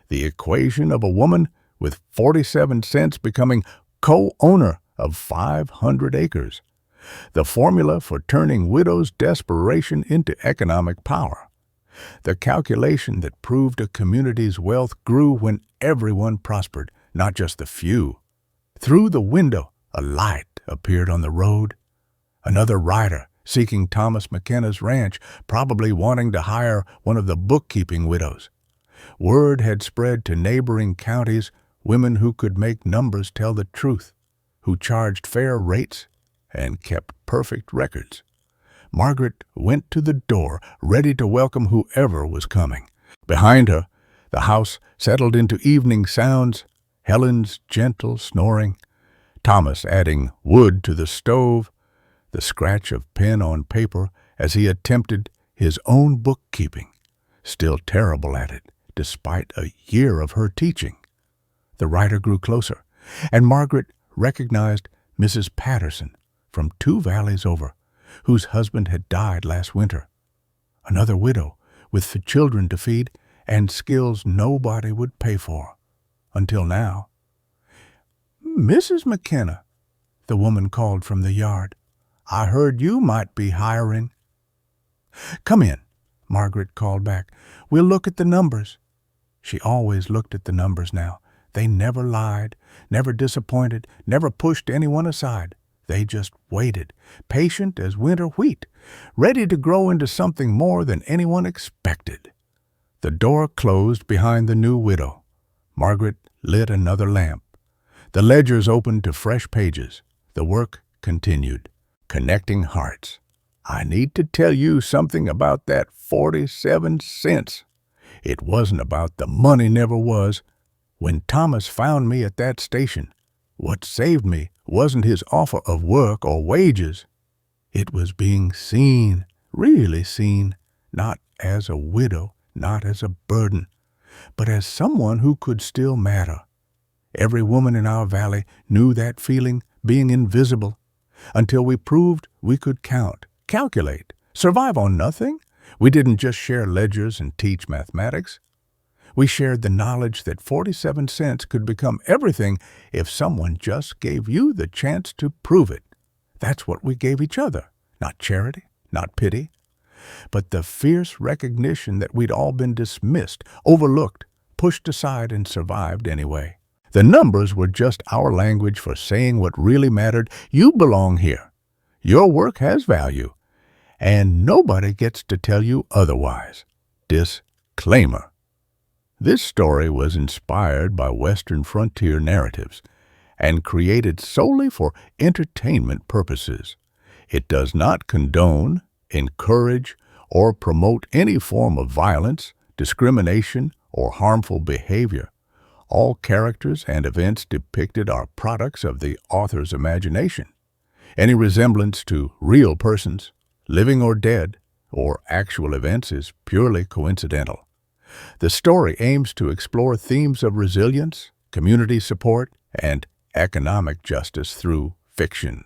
The equation of a woman with 47 cents becoming co-owner of 500 acres. The formula for turning widows' desperation into economic power. The calculation that proved a community's wealth grew when everyone prospered, not just the few. Through the window, a light appeared on the road. Another rider seeking Thomas McKenna's ranch, probably wanting to hire one of the bookkeeping widows. Word had spread to neighboring counties, women who could make numbers tell the truth, who charged fair rates and kept perfect records. Margaret went to the door, ready to welcome whoever was coming. Behind her, the house settled into evening sounds, Helen's gentle snoring, Thomas adding wood to the stove, the scratch of pen on paper as he attempted his own bookkeeping, still terrible at it, despite a year of her teaching. The rider grew closer, and Margaret recognized Mrs. Patterson from 2 valleys over, whose husband had died last winter. Another widow with the children to feed and skills nobody would pay for, until now. "Mrs. McKenna," the woman called from the yard, "I heard you might be hiring." "Come in," Margaret called back. "We'll look at the numbers." She always looked at the numbers now. They never lied, never disappointed, never pushed anyone aside. They just waited, patient as winter wheat, ready to grow into something more than anyone expected. The door closed behind the new widow. Margaret lit another lamp. The ledgers opened to fresh pages. The work continued, connecting hearts. "I need to tell you something about that 47 cents. It wasn't about the money, never was. When Thomas found me at that station, what saved me wasn't his offer of work or wages. It was being seen, really seen, not as a widow, not as a burden, but as someone who could still matter. Every woman in our valley knew that feeling, being invisible. until we proved we could count, calculate, survive on nothing. We didn't just share ledgers and teach mathematics. We shared the knowledge that 47 cents could become everything if someone just gave you the chance to prove it. That's what we gave each other. Not charity, not pity, but the fierce recognition that we'd all been dismissed, overlooked, pushed aside, and survived anyway. The numbers were just our language for saying what really mattered. You belong here. Your work has value, and nobody gets to tell you otherwise. Disclaimer. This story was inspired by Western frontier narratives and created solely for entertainment purposes. It does not condone, encourage, or promote any form of violence, discrimination, or harmful behavior. All characters and events depicted are products of the author's imagination. Any resemblance to real persons, living or dead, or actual events is purely coincidental. The story aims to explore themes of resilience, community support, and economic justice through fiction.